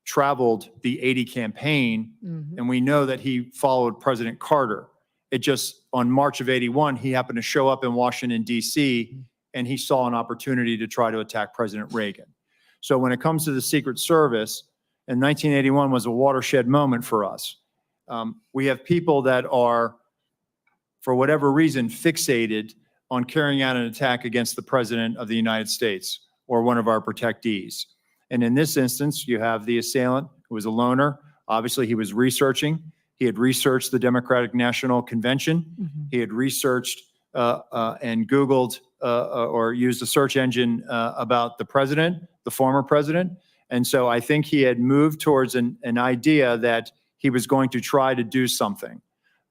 traveled the 80 campaign, and we know that he followed President Carter. It just, on March of '81, he happened to show up in Washington, D.C., and he saw an opportunity to try to attack President Reagan. So when it comes to the Secret Service, and 1981 was a watershed moment for us. We have people that are, for whatever reason, fixated on carrying out an attack against the President of the United States or one of our protectees. And in this instance, you have the assailant who was a loner. Obviously, he was researching. He had researched the Democratic National Convention. He had researched and Googled or used a search engine about the president, the former president. And so I think he had moved towards an idea that he was going to try to do something.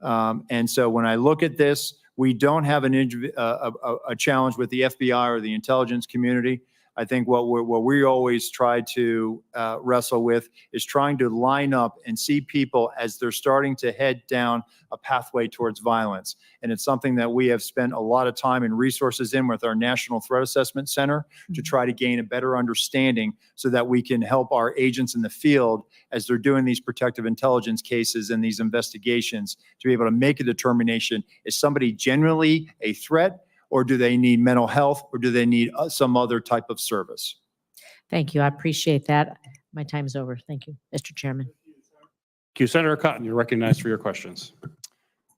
And so when I look at this, we don't have a challenge with the FBI or the intelligence community. I think what we always try to wrestle with is trying to line up and see people as they're starting to head down a pathway towards violence. And it's something that we have spent a lot of time and resources in with our National Threat Assessment Center to try to gain a better understanding so that we can help our agents in the field as they're doing these protective intelligence cases and these investigations to be able to make a determination, is somebody generally a threat, or do they need mental health, or do they need some other type of service? Thank you. I appreciate that. My time's over. Thank you, Mr. Chairman. Thank you. Senator Cotton, you're recognized for your questions.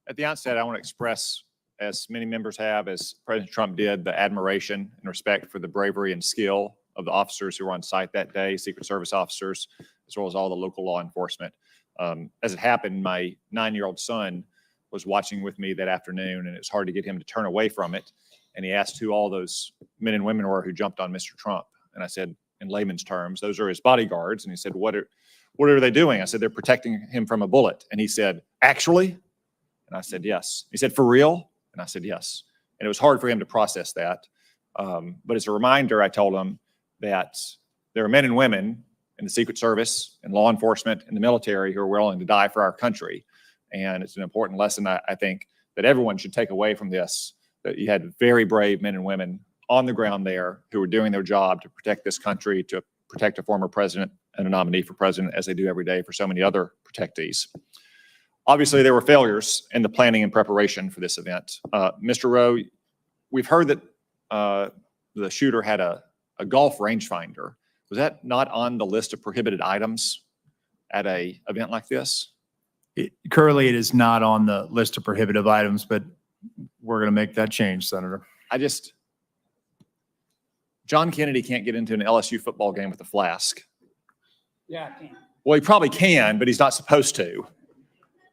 At the outset, I want to express, as many members have, as President Trump did, the admiration and respect for the bravery and skill of the officers who were on site that day, Secret Service officers, as well as all the local law enforcement. As it happened, my 9-year-old son was watching with me that afternoon, and it's hard to get him to turn away from it. And he asked who all those men and women were who jumped on Mr. Trump. And I said, in layman's terms, those are his bodyguards. And he said, what are they doing? I said, they're protecting him from a bullet. And he said, actually? And I said, yes. He said, for real? And I said, yes. And it was hard for him to process that. But as a reminder, I told him that there are men and women in the Secret Service and law enforcement and the military who are willing to die for our country. And it's an important lesson, I think, that everyone should take away from this, that you had very brave men and women on the ground there who were doing their job to protect this country, to protect a former president and a nominee for president, as they do every day for so many other protectees. Obviously, there were failures in the planning and preparation for this event. Mr. Rowe, we've heard that the shooter had a golf rangefinder. Was that not on the list of prohibited items at an event like this? Currently, it is not on the list of prohibitive items, but we're going to make that change, Senator. John Kennedy can't get into an LSU football game with a flask. Yeah, I can. Well, he probably can, but he's not supposed to.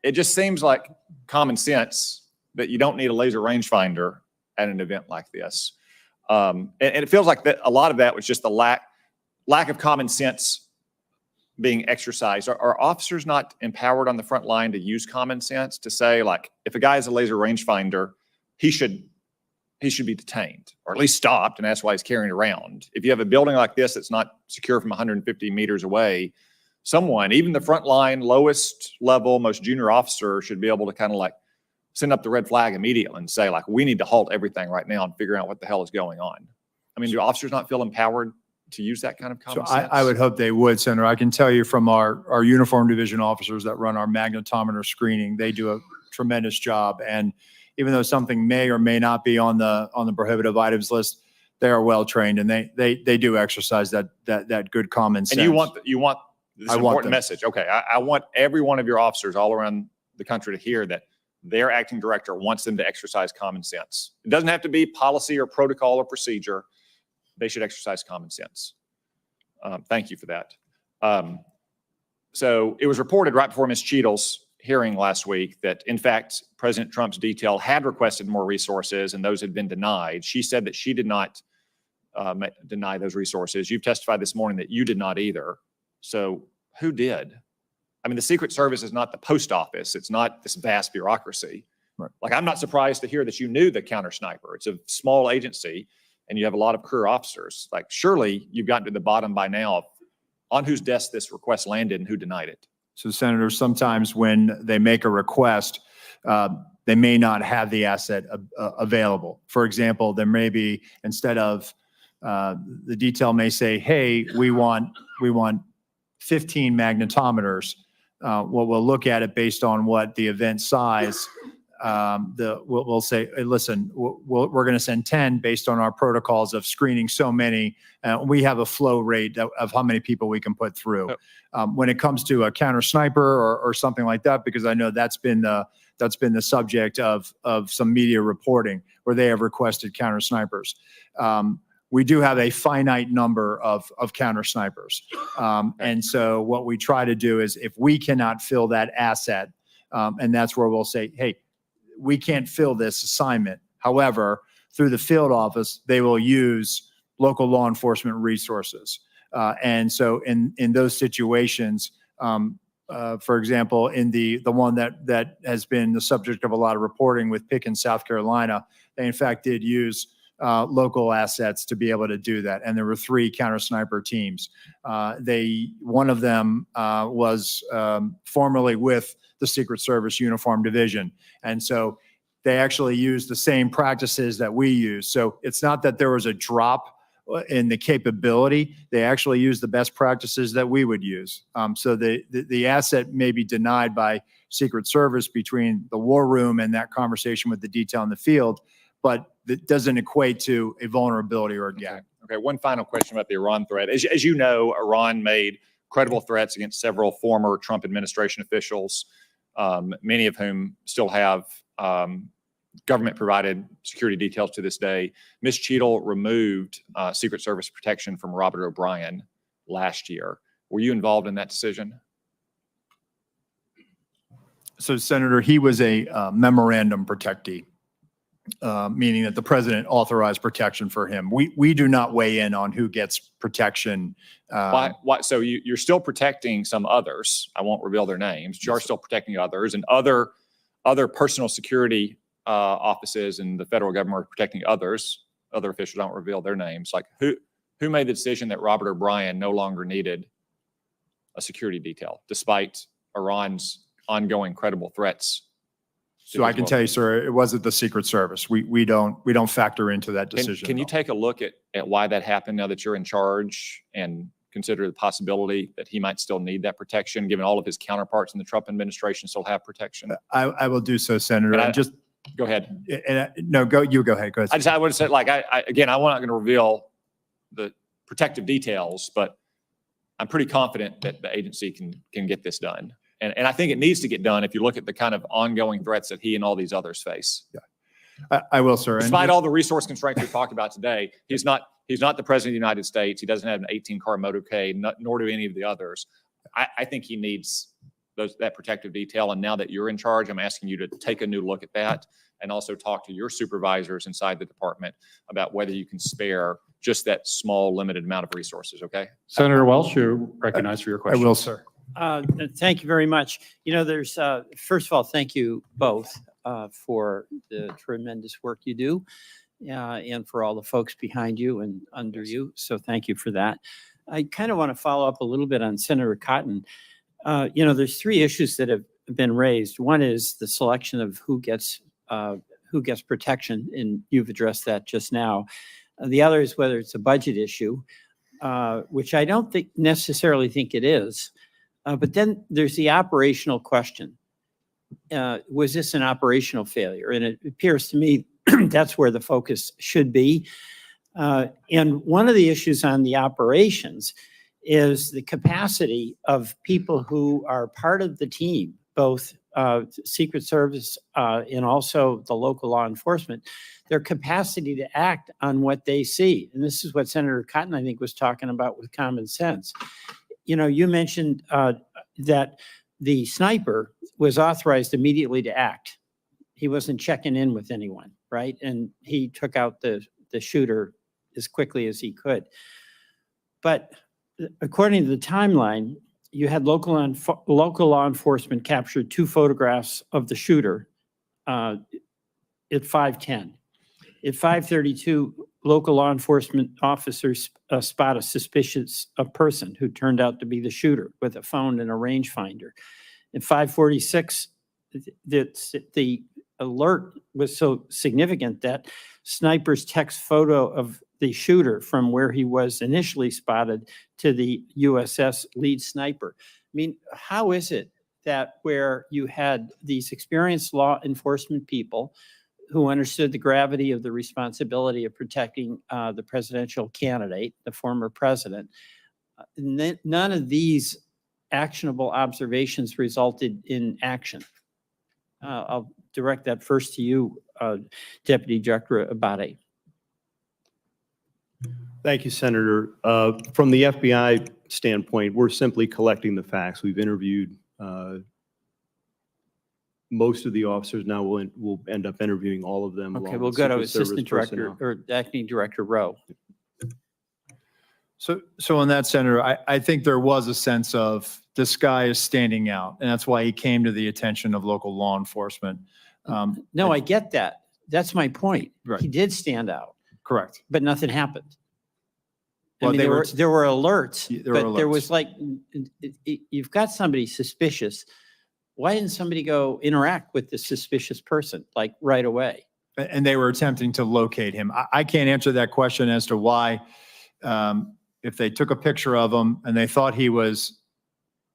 It just seems like common sense that you don't need a laser rangefinder at an event like this. And it feels like that a lot of that was just the lack of common sense being exercised. Are officers not empowered on the front line to use common sense to say, like, if a guy has a laser rangefinder, he should be detained or at least stopped, and that's why he's carrying it around. If you have a building like this that's not secure from 150 meters away, someone, even the front line, lowest level, most junior officer, should be able to kind of like send up the red flag immediately and say, like, we need to halt everything right now and figure out what the hell is going on. I mean, do officers not feel empowered to use that kind of common sense? I would hope they would, Senator. I can tell you from our uniform division officers that run our magnetometer screening, they do a tremendous job. And even though something may or may not be on the prohibitive items list, they are well trained and they do exercise that good common sense. And you want this important message. Okay, I want every one of your officers all around the country to hear that their acting director wants them to exercise common sense. It doesn't have to be policy or protocol or procedure. They should exercise common sense. Thank you for that. So it was reported right before Ms. Cheadle's hearing last week that, in fact, President Trump's detail had requested more resources and those had been denied. She said that she did not deny those resources. You've testified this morning that you did not either. So who did? I mean, the Secret Service is not the post office. It's not this vast bureaucracy. Right. Like, I'm not surprised to hear that you knew the counter sniper. It's a small agency and you have a lot of career officers. Like, surely you've gotten to the bottom by now of on whose desk this request landed and who denied it. So, Senator, sometimes when they make a request, they may not have the asset available. For example, there may be, instead of the detail may say, hey, we want 15 magnetometers. What we'll look at it based on what the event size, we'll say, hey, listen, we're going to send 10 based on our protocols of screening so many. We have a flow rate of how many people we can put through. When it comes to a counter sniper or something like that, because I know that's been the subject of some media reporting where they have requested counter snipers. We do have a finite number of counter snipers. And so what we try to do is if we cannot fill that asset, and that's where we'll say, hey, we can't fill this assignment. However, through the field office, they will use local law enforcement resources. And so in those situations, for example, in the one that has been the subject of a lot of reporting with Pickens, South Carolina, they in fact did use local assets to be able to do that. And there were 3 counter sniper teams. One of them was formerly with the Secret Service Uniform Division. And so they actually used the same practices that we use. So it's not that there was a drop in the capability. They actually use the best practices that we would use. So the asset may be denied by Secret Service between the war room and that conversation with the detail in the field, but that doesn't equate to a vulnerability or a gap. Okay, one final question about the Iran threat. As you know, Iran made credible threats against several former Trump administration officials, many of whom still have government-provided security details to this day. Ms. Cheadle removed Secret Service protection from Robert O'Brien last year. Were you involved in that decision? So, Senator, he was a memorandum protectee, meaning that the president authorized protection for him. We do not weigh in on who gets protection. Why? So you're still protecting some others. I won't reveal their names. You are still protecting others, and other personal security offices in the federal government are protecting others. Other officials don't reveal their names. Like who made the decision that Robert O'Brien no longer needed a security detail, despite Iran's ongoing credible threats? So I can tell you, sir, it wasn't the Secret Service. We don't factor into that decision. Can you take a look at why that happened now that you're in charge, and consider the possibility that he might still need that protection, given all of his counterparts in the Trump administration still have protection? I will do so, Senator. And just go ahead. No, you go ahead. Go ahead. I would say, like, again, I'm not going to reveal the protective details, but I'm pretty confident that the agency can get this done. And I think it needs to get done if you look at the kind of ongoing threats that he and all these others face. Yeah, I will, sir. Despite all the resource constraints we talked about today, he's not the president of the United States. He doesn't have an 18-car motorcade, nor do any of the others. I think he needs that protective detail. And now that you're in charge, I'm asking you to take a new look at that, and also talk to your supervisors inside the department about whether you can spare just that small, limited amount of resources. Okay. Senator Welch, you're recognized for your question. I will, sir. Thank you very much. You know, there's, first of all, thank you both for the tremendous work you do and for all the folks behind you and under you. So thank you for that. I kind of want to follow up a little bit on Senator Cotton. You know, there's 3 issues that have been raised. One is the selection of who gets protection, and you've addressed that just now. The other is whether it's a budget issue, which I don't necessarily think it is. But then there's the operational question. Was this an operational failure? And it appears to me that's where the focus should be. And one of the issues on the operations is the capacity of people who are part of the team, both Secret Service and also the local law enforcement, their capacity to act on what they see. And this is what Senator Cotton, I think, was talking about with common sense. You know, you mentioned that the sniper was authorized immediately to act. He wasn't checking in with anyone, right? And he took out the shooter as quickly as he could. But according to the timeline, you had local law enforcement captured 2 photographs of the shooter at 5:10. At 5:32, local law enforcement officers spot a suspicious person who turned out to be the shooter with a phone and a rangefinder. At 5:46, the alert was so significant that snipers text photo of the shooter from where he was initially spotted to the USS lead sniper. I mean, how is it that where you had these experienced law enforcement people who understood the gravity of the responsibility of protecting the presidential candidate, the former president, none of these actionable observations resulted in action? I'll direct that first to you, Deputy Director Abate. Thank you, Senator. From the FBI standpoint, we're simply collecting the facts. We've interviewed most of the officers. Now we'll end up interviewing all of them. Okay, we'll go to Assistant Director or Acting Director Rowe. So on that, Senator, I think there was a sense of this guy is standing out, and that's why he came to the attention of local law enforcement. No, I get that. That's my point. Right. He did stand out, Correct. but nothing happened. I Well, mean, they were- there were alerts, There were but there alerts. was like, you've got somebody suspicious. Why didn't somebody go interact with the suspicious person like right away? And they were attempting to locate him. I can't answer that question as to why, if they took a picture of him and they thought he was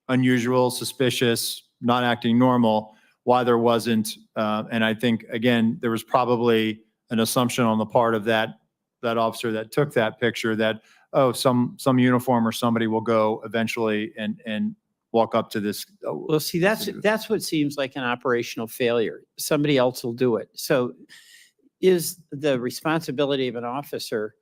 unusual, suspicious, not acting normal, why there wasn't. And I think, again, there was probably an assumption on the part of that officer that took that picture that, oh, some uniform or somebody will go eventually and walk up to this. Well, see, that's what seems like an operational failure. Somebody else will do it. So is the responsibility of an officer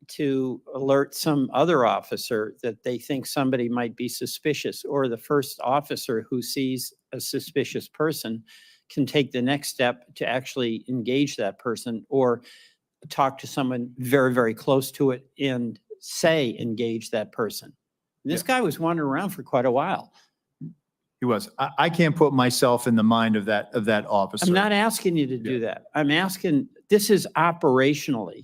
to alert some other officer that they think somebody might be suspicious, or the first officer who sees a suspicious person can take the next step to actually engage that person or talk to someone very, very close to it and say, engage that person. And this guy was wandering around for quite a while. He was. I can't put myself in the mind of that officer. I'm not asking you to do that. I'm asking, this is operationally,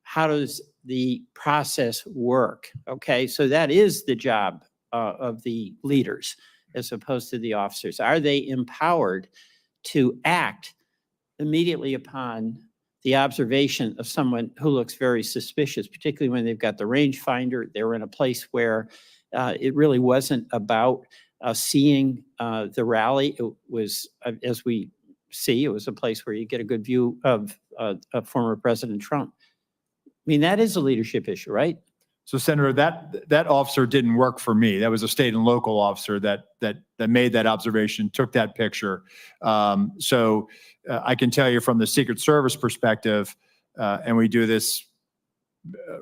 how does the process work? Okay, so that is the job of the leaders as opposed to the officers. Are they empowered to act immediately upon the observation of someone who looks very suspicious, particularly when they've got the rangefinder? They were in a place where it really wasn't about seeing the rally. It was, as we see, it was a place where you get a good view of former President Trump. I mean, that is a leadership issue, right? So, Senator, that officer didn't work for me. That was a state and local officer that made that observation, took that picture. So I can tell you from the Secret Service perspective, and we do this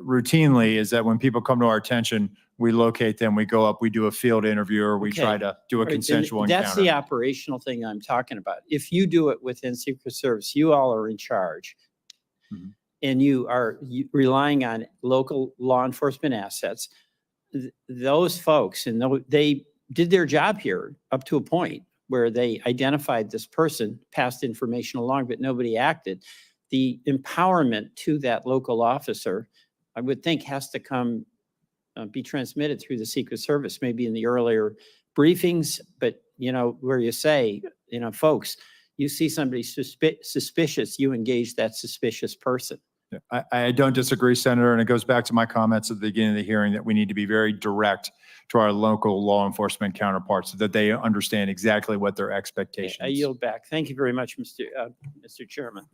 routinely, is that when people come to our attention, we locate them, we go up, we do a field interview, or we try to do a All right, then consensual that's the encounter. operational thing I'm talking about. If you do it within Secret Service, you all are in charge. And you are relying on local law enforcement assets. Those folks, and they did their job here up to a point where they identified this person, passed information along, but nobody acted. The empowerment to that local officer, I would think, has to come, be transmitted through the Secret Service, maybe in the earlier briefings, but where you say, folks, you see somebody suspicious, you engage that suspicious person. I don't disagree, Senator, and it goes back to my comments at the beginning of the hearing that we need to be very direct to our local law enforcement counterparts so that they understand exactly what their expectations. I yield back. Thank you very much, Mr. Chairman.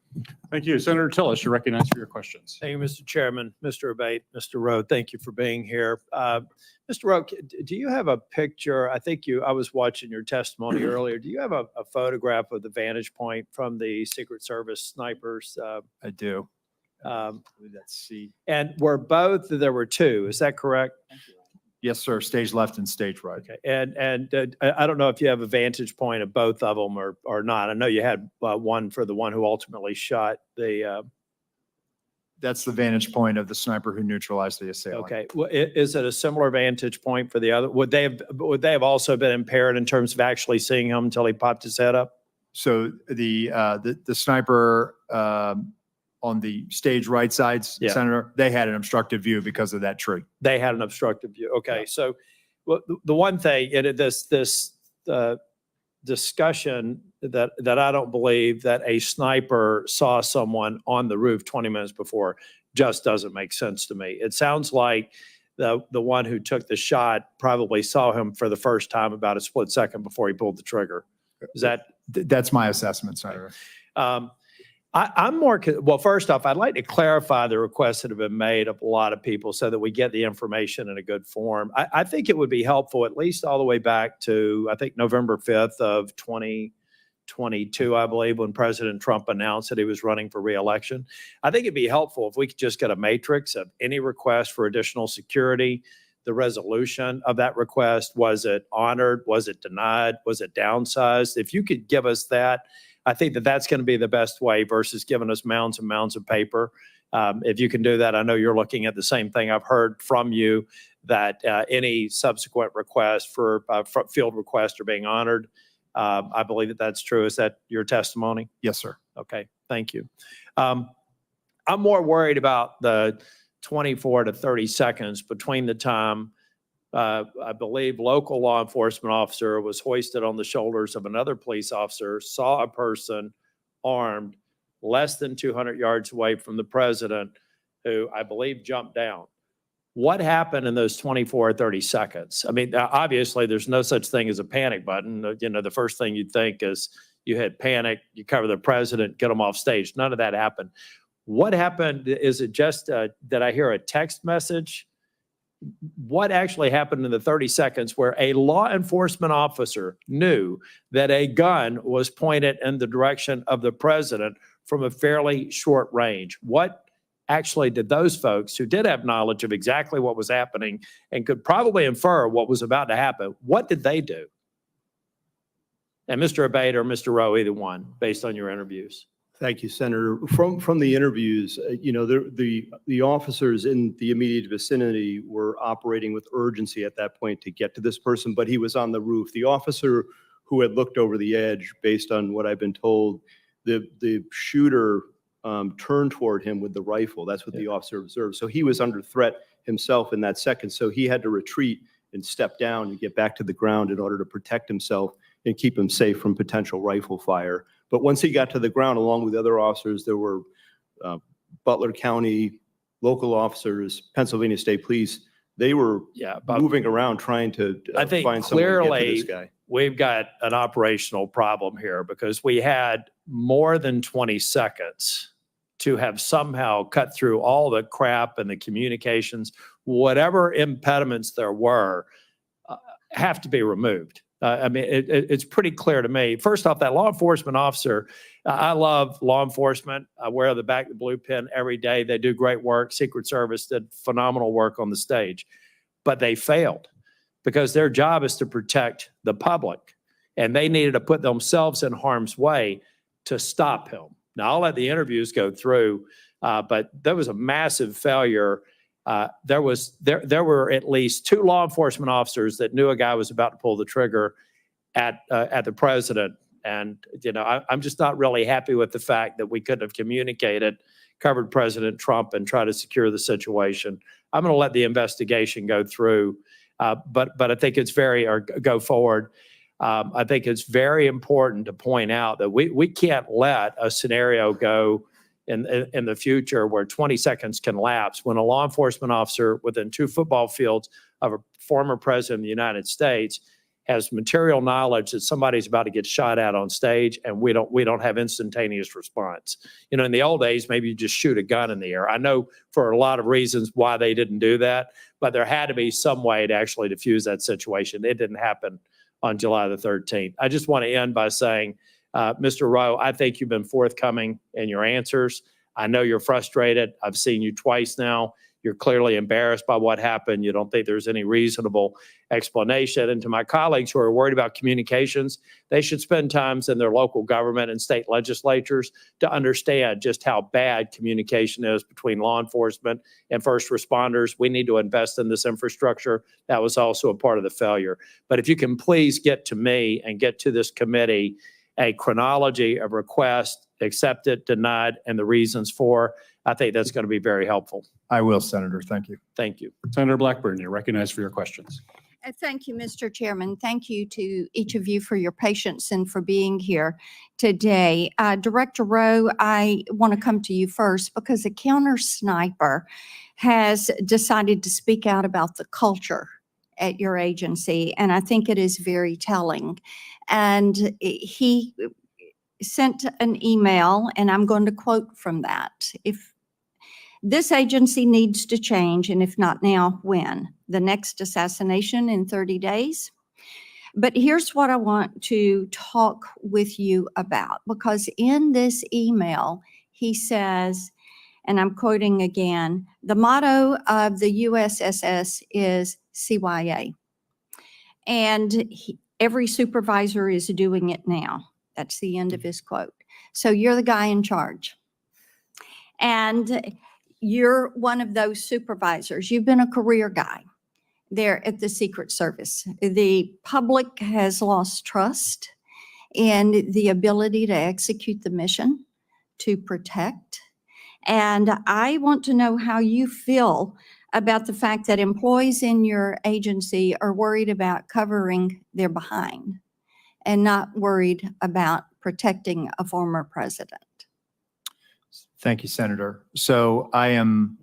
Thank you. Senator Tillis, you're recognized for your questions. Thank you, Mr. Chairman, Mr. Abate, Mr. Rowe. Thank you for being here. Mr. Rowe, do you have a picture? I was watching your testimony earlier. Do you have a photograph of the vantage point from the Secret Service snipers? I do. Let's see. And there were two, is that correct? Yes, sir. Stage left and stage right. Okay. And I don't know if you have a vantage point of both of them or not. I know you had one for the one who ultimately shot the. That's the vantage point of the sniper who neutralized the assailant. Okay. Well, is it a similar vantage point for the other? Would they have also been impaired in terms of actually seeing him until he popped his head up? So the sniper on the stage right side, Senator, they had an obstructive view because of that tree. They had an obstructive view. Okay. So the one thing in this discussion that I don't believe that a sniper saw someone on the roof 20 minutes before just doesn't make sense to me. It sounds like the one who took the shot probably saw him for the first time about a split second before he pulled the trigger. Is that? That's my assessment, Senator. Well, first off, I'd like to clarify the requests that have been made of a lot of people so that we get the information in a good form. I think it would be helpful, at least all the way back to, I think, November 5th of 2022, I believe, when President Trump announced that he was running for re-election. I think it'd be helpful if we could just get a matrix of any request for additional security, the resolution of that request. Was it honored? Was it denied? Was it downsized? If you could give us that, I think that that's going to be the best way versus giving us mounds and mounds of paper. If you can do that, I know you're looking at the same thing. I've heard from you that any subsequent requests for field requests are being honored. I believe that that's true. Is that your testimony? Yes, sir. Okay, thank you. I'm more worried about the 24 to 30 seconds between the time I believe local law enforcement officer was hoisted on the shoulders of another police officer, saw a person armed less than 200 yards away from the president, who I believe jumped down. What happened in those 24 or 30 seconds? I mean, obviously there's no such thing as a panic button. You know, the first thing you'd think is you had panic, you cover the president, get him off stage. None of that happened. What happened? Is it just that I hear a text message? What actually happened in the 30 seconds where a law enforcement officer knew that a gun was pointed in the direction of the president from a fairly short range? What actually did those folks who did have knowledge of exactly what was happening and could probably infer what was about to happen, what did they do? And Mr. Abate or Mr. Rowe, either one, based on your interviews. Thank you, Senator. From the interviews, the officers in the immediate vicinity were operating with urgency at that point to get to this person, but he was on the roof. The officer who had looked over the edge, based on what I've been told, the shooter turned toward him with the rifle. That's what the officer observed. So he was under threat himself in that second. So he had to retreat and step down and get back to the ground in order to protect himself and keep him safe from potential rifle fire. But once he got to the ground, along with other officers, there were Butler County local officers, Pennsylvania State Police. They were moving around trying to I think find someone to get to clearly this guy. we've got an operational problem here because we had more than 20 seconds to have somehow cut through all the crap and the communications, whatever impediments there were, have to be removed. I mean, it's pretty clear to me. First off, that law enforcement officer, I love law enforcement. I wear the back of the blue pin every day. They do great work. Secret Service did phenomenal work on the stage, but they failed because their job is to protect the public, and they needed to put themselves in harm's way to stop him. Now, I'll let the interviews go through, but there was a massive failure. There were at least 2 law enforcement officers that knew a guy was about to pull the trigger at the president. And, I'm just not really happy with the fact that we couldn't have communicated, covered President Trump and try to secure the situation. I'm going to let the investigation go through, but I think it's go forward. I think it's very important to point out that we can't let a scenario go in the future where 20 seconds can lapse when a law enforcement officer within 2 football fields of a former president of the United States has material knowledge that somebody's about to get shot at on stage, and we don't have instantaneous response. In the old days, maybe you just shoot a gun in the air. I know for a lot of reasons why they didn't do that, but there had to be some way to actually diffuse that situation. It didn't happen on July the 13th. I just want to end by saying, Mr. Rowe, I think you've been forthcoming in your answers. I know you're frustrated. I've seen you twice now. You're clearly embarrassed by what happened. You don't think there's any reasonable explanation. And to my colleagues who are worried about communications, they should spend time in their local government and state legislatures to understand just how bad communication is between law enforcement and first responders. We need to invest in this infrastructure. That was also a part of the failure. But if you can please get to me and get to this committee a chronology of requests, accepted, denied, and the reasons for, I think that's going to be very helpful. I will, Senator. Thank you. Thank you. Senator Blackburn, you're recognized for your questions. Thank you, Mr. Chairman. Thank you to each of you for your patience and for being here today. Director Rowe, I want to come to you first because a counter sniper has decided to speak out about the culture at your agency, and I think it is very telling. And he sent an email, and I'm going to quote from that. If this agency needs to change, and if not now, when? The next assassination in 30 days? But here's what I want to talk with you about, because in this email, he says, and I'm quoting again, the motto of the USSS is CYA. And every supervisor is doing it now. That's the end of his quote. So you're the guy in charge. And you're one of those supervisors. You've been a career guy there at the Secret Service. The public has lost trust in the ability to execute the mission to protect. And I want to know how you feel about the fact that employees in your agency are worried about covering their behind and not worried about protecting a former president. Thank you, Senator. So I am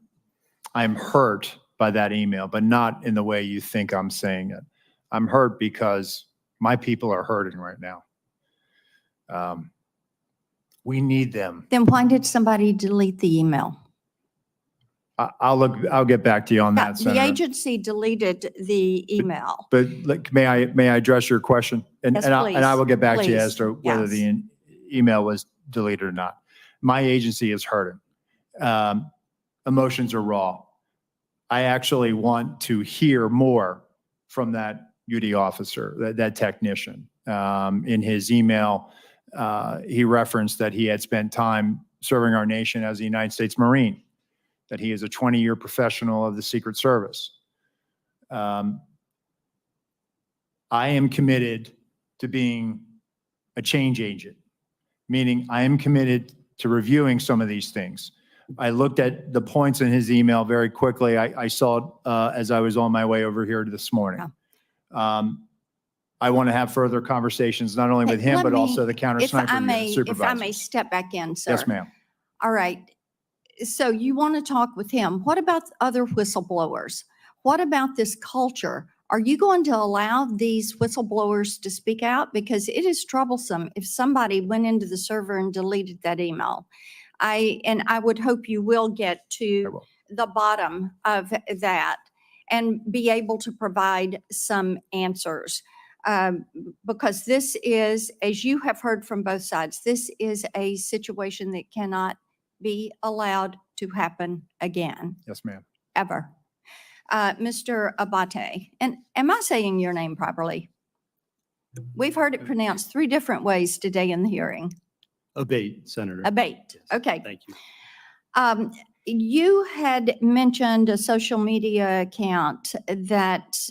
hurt by that email, but not in the way you think I'm saying it. I'm hurt because my people are hurting right now. We need them. Then why did somebody delete the email? I'll get back to you on that, The Senator. agency deleted the email. But like, may I address your question? And, Yes, and I will get back to you please. as to whether Yes. the email was deleted or not. My agency is hurting. Emotions are raw. I actually want to hear more from that UD officer, that technician. In his email, he referenced that he had spent time serving our nation as a United States Marine, that he is a 20-year professional of the Secret Service. I am committed to being a change agent, meaning I am committed to reviewing some of these things. I looked at the points in his email very quickly. I saw it as I was on my way over here this morning. I want to have further conversations, not only with him, but also the counter sniper unit supervisors. If I may step back in, sir. Yes, ma'am. All right. So you want to talk with him. What about other whistleblowers? What about this culture? Are you going to allow these whistleblowers to speak out? Because it is troublesome if somebody went into the server and deleted that email. I would hope you will get to the bottom of that and be able to provide some answers. Because this is, as you have heard from both sides, this is a situation that cannot be allowed to happen again, Yes, ma'am. ever. Mr. Abate, and am I saying your name properly? We've heard it pronounced 3 different ways today in the hearing. Abate, Senator. Abate, okay. Thank you. You had mentioned a social media account that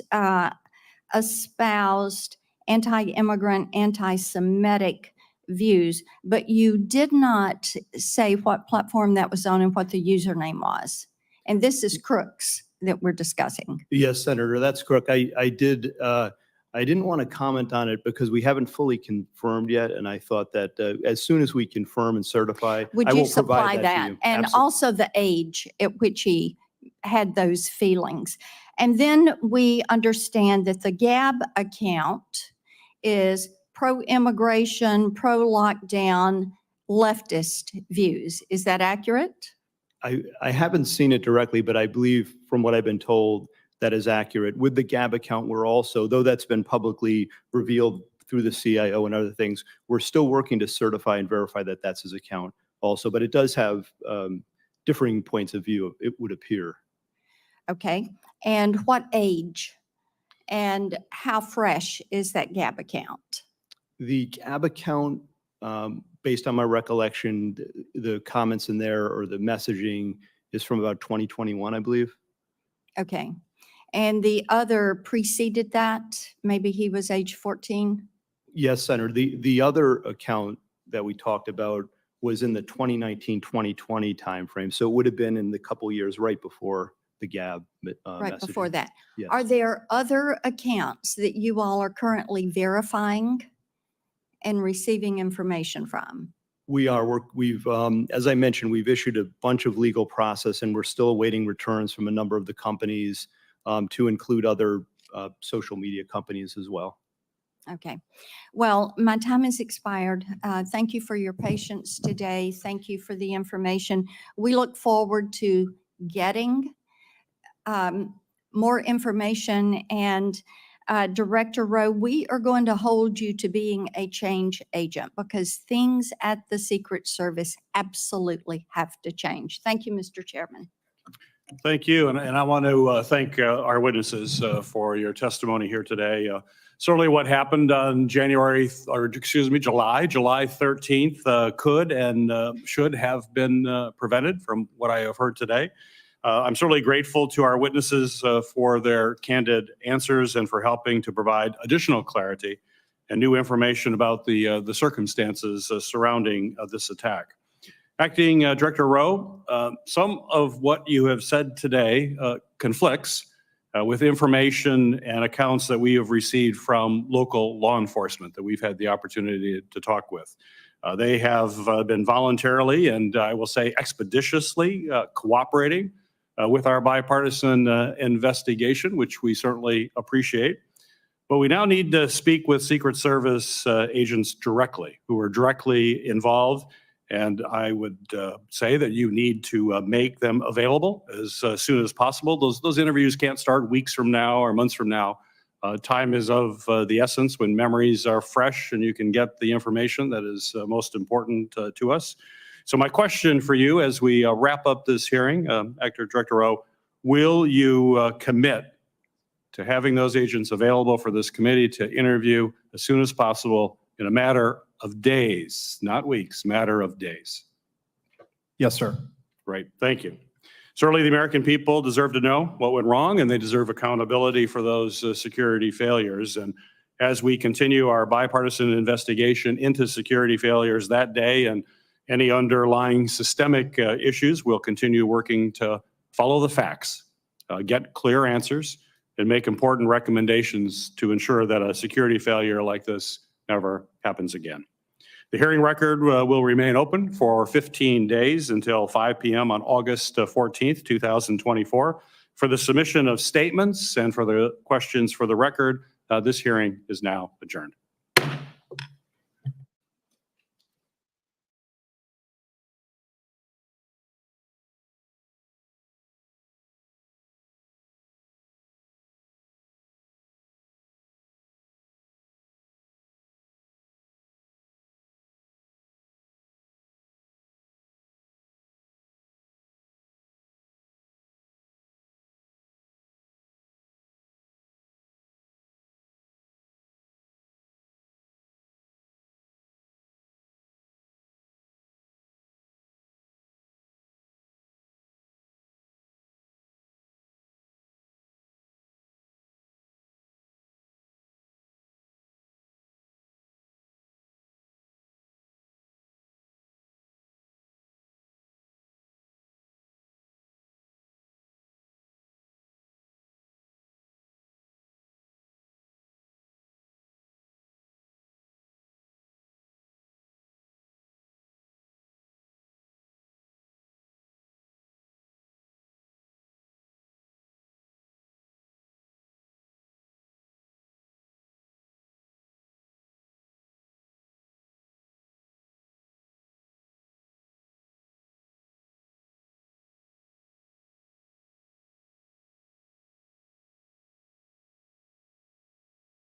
espoused anti-immigrant, anti-Semitic views, but you did not say what platform that was on and what the username was. And this is Crooks that we're discussing. Yes, Senator, that's correct. I didn't want to comment on it because we haven't fully confirmed yet, and I thought that as soon as we confirm and certify, Would I you will provide supply that to that? you. And Absolutely. also the age at which he had those feelings. And then we understand that the Gab account is pro-immigration, pro-lockdown, leftist views. Is that accurate? I haven't seen it directly, but I believe from what I've been told, that is accurate. With the Gab account, we're also, though that's been publicly revealed through the CIO and other things, we're still working to certify and verify that that's his account also, but it does have differing points of view, it would appear. Okay. And what age and how fresh is that Gab account? The Gab account, based on my recollection, the comments in there or the messaging is from about 2021, I believe. Okay. And the other preceded that? Maybe he was age 14? Yes, Senator. The other account that we talked about was in the 2019, 2020 timeframe. So it would have been in the couple years right before the Gab Right before messaging. that. Yes. Are there other accounts that you all are currently verifying and receiving information from? We are. We've, as I mentioned, we've issued a bunch of legal process and we're still awaiting returns from a number of the companies to include other social media companies as well. Okay. Well, my time has expired. Thank you for your patience today. Thank you for the information. We look forward to getting more information. And Director Rowe, we are going to hold you to being a change agent because things at the Secret Service absolutely have to change. Thank you, Mr. Chairman. Thank you. And I want to thank our witnesses for your testimony here today. Certainly what happened on July 13th could and should have been prevented from what I have heard today. I'm certainly grateful to our witnesses for their candid answers and for helping to provide additional clarity and new information about the circumstances surrounding this attack. Acting Director Rowe, some of what you have said today conflicts with information and accounts that we have received from local law enforcement that we've had the opportunity to talk with. They have been voluntarily and I will say expeditiously cooperating with our bipartisan investigation, which we certainly appreciate. But we now need to speak with Secret Service agents directly, who are directly involved. And I would say that you need to make them available as soon as possible. Those interviews can't start weeks from now or months from now. Time is of the essence when memories are fresh and you can get the information that is most important to us. So my question for you as we wrap up this hearing, Acting Director Rowe, will you commit to having those agents available for this committee to interview as soon as possible in a matter of days, not weeks, matter of days? Yes, sir. Great, thank you. Certainly the American people deserve to know what went wrong and they deserve accountability for those security failures. And as we continue our bipartisan investigation into security failures that day and any underlying systemic issues, we'll continue working to follow the facts, get clear answers, and make important recommendations to ensure that a security failure like this never happens again. The hearing record will remain open for 15 days until 5 p.m. on August 14th, 2024. For the submission of statements and for the questions for the record, this hearing is now adjourned.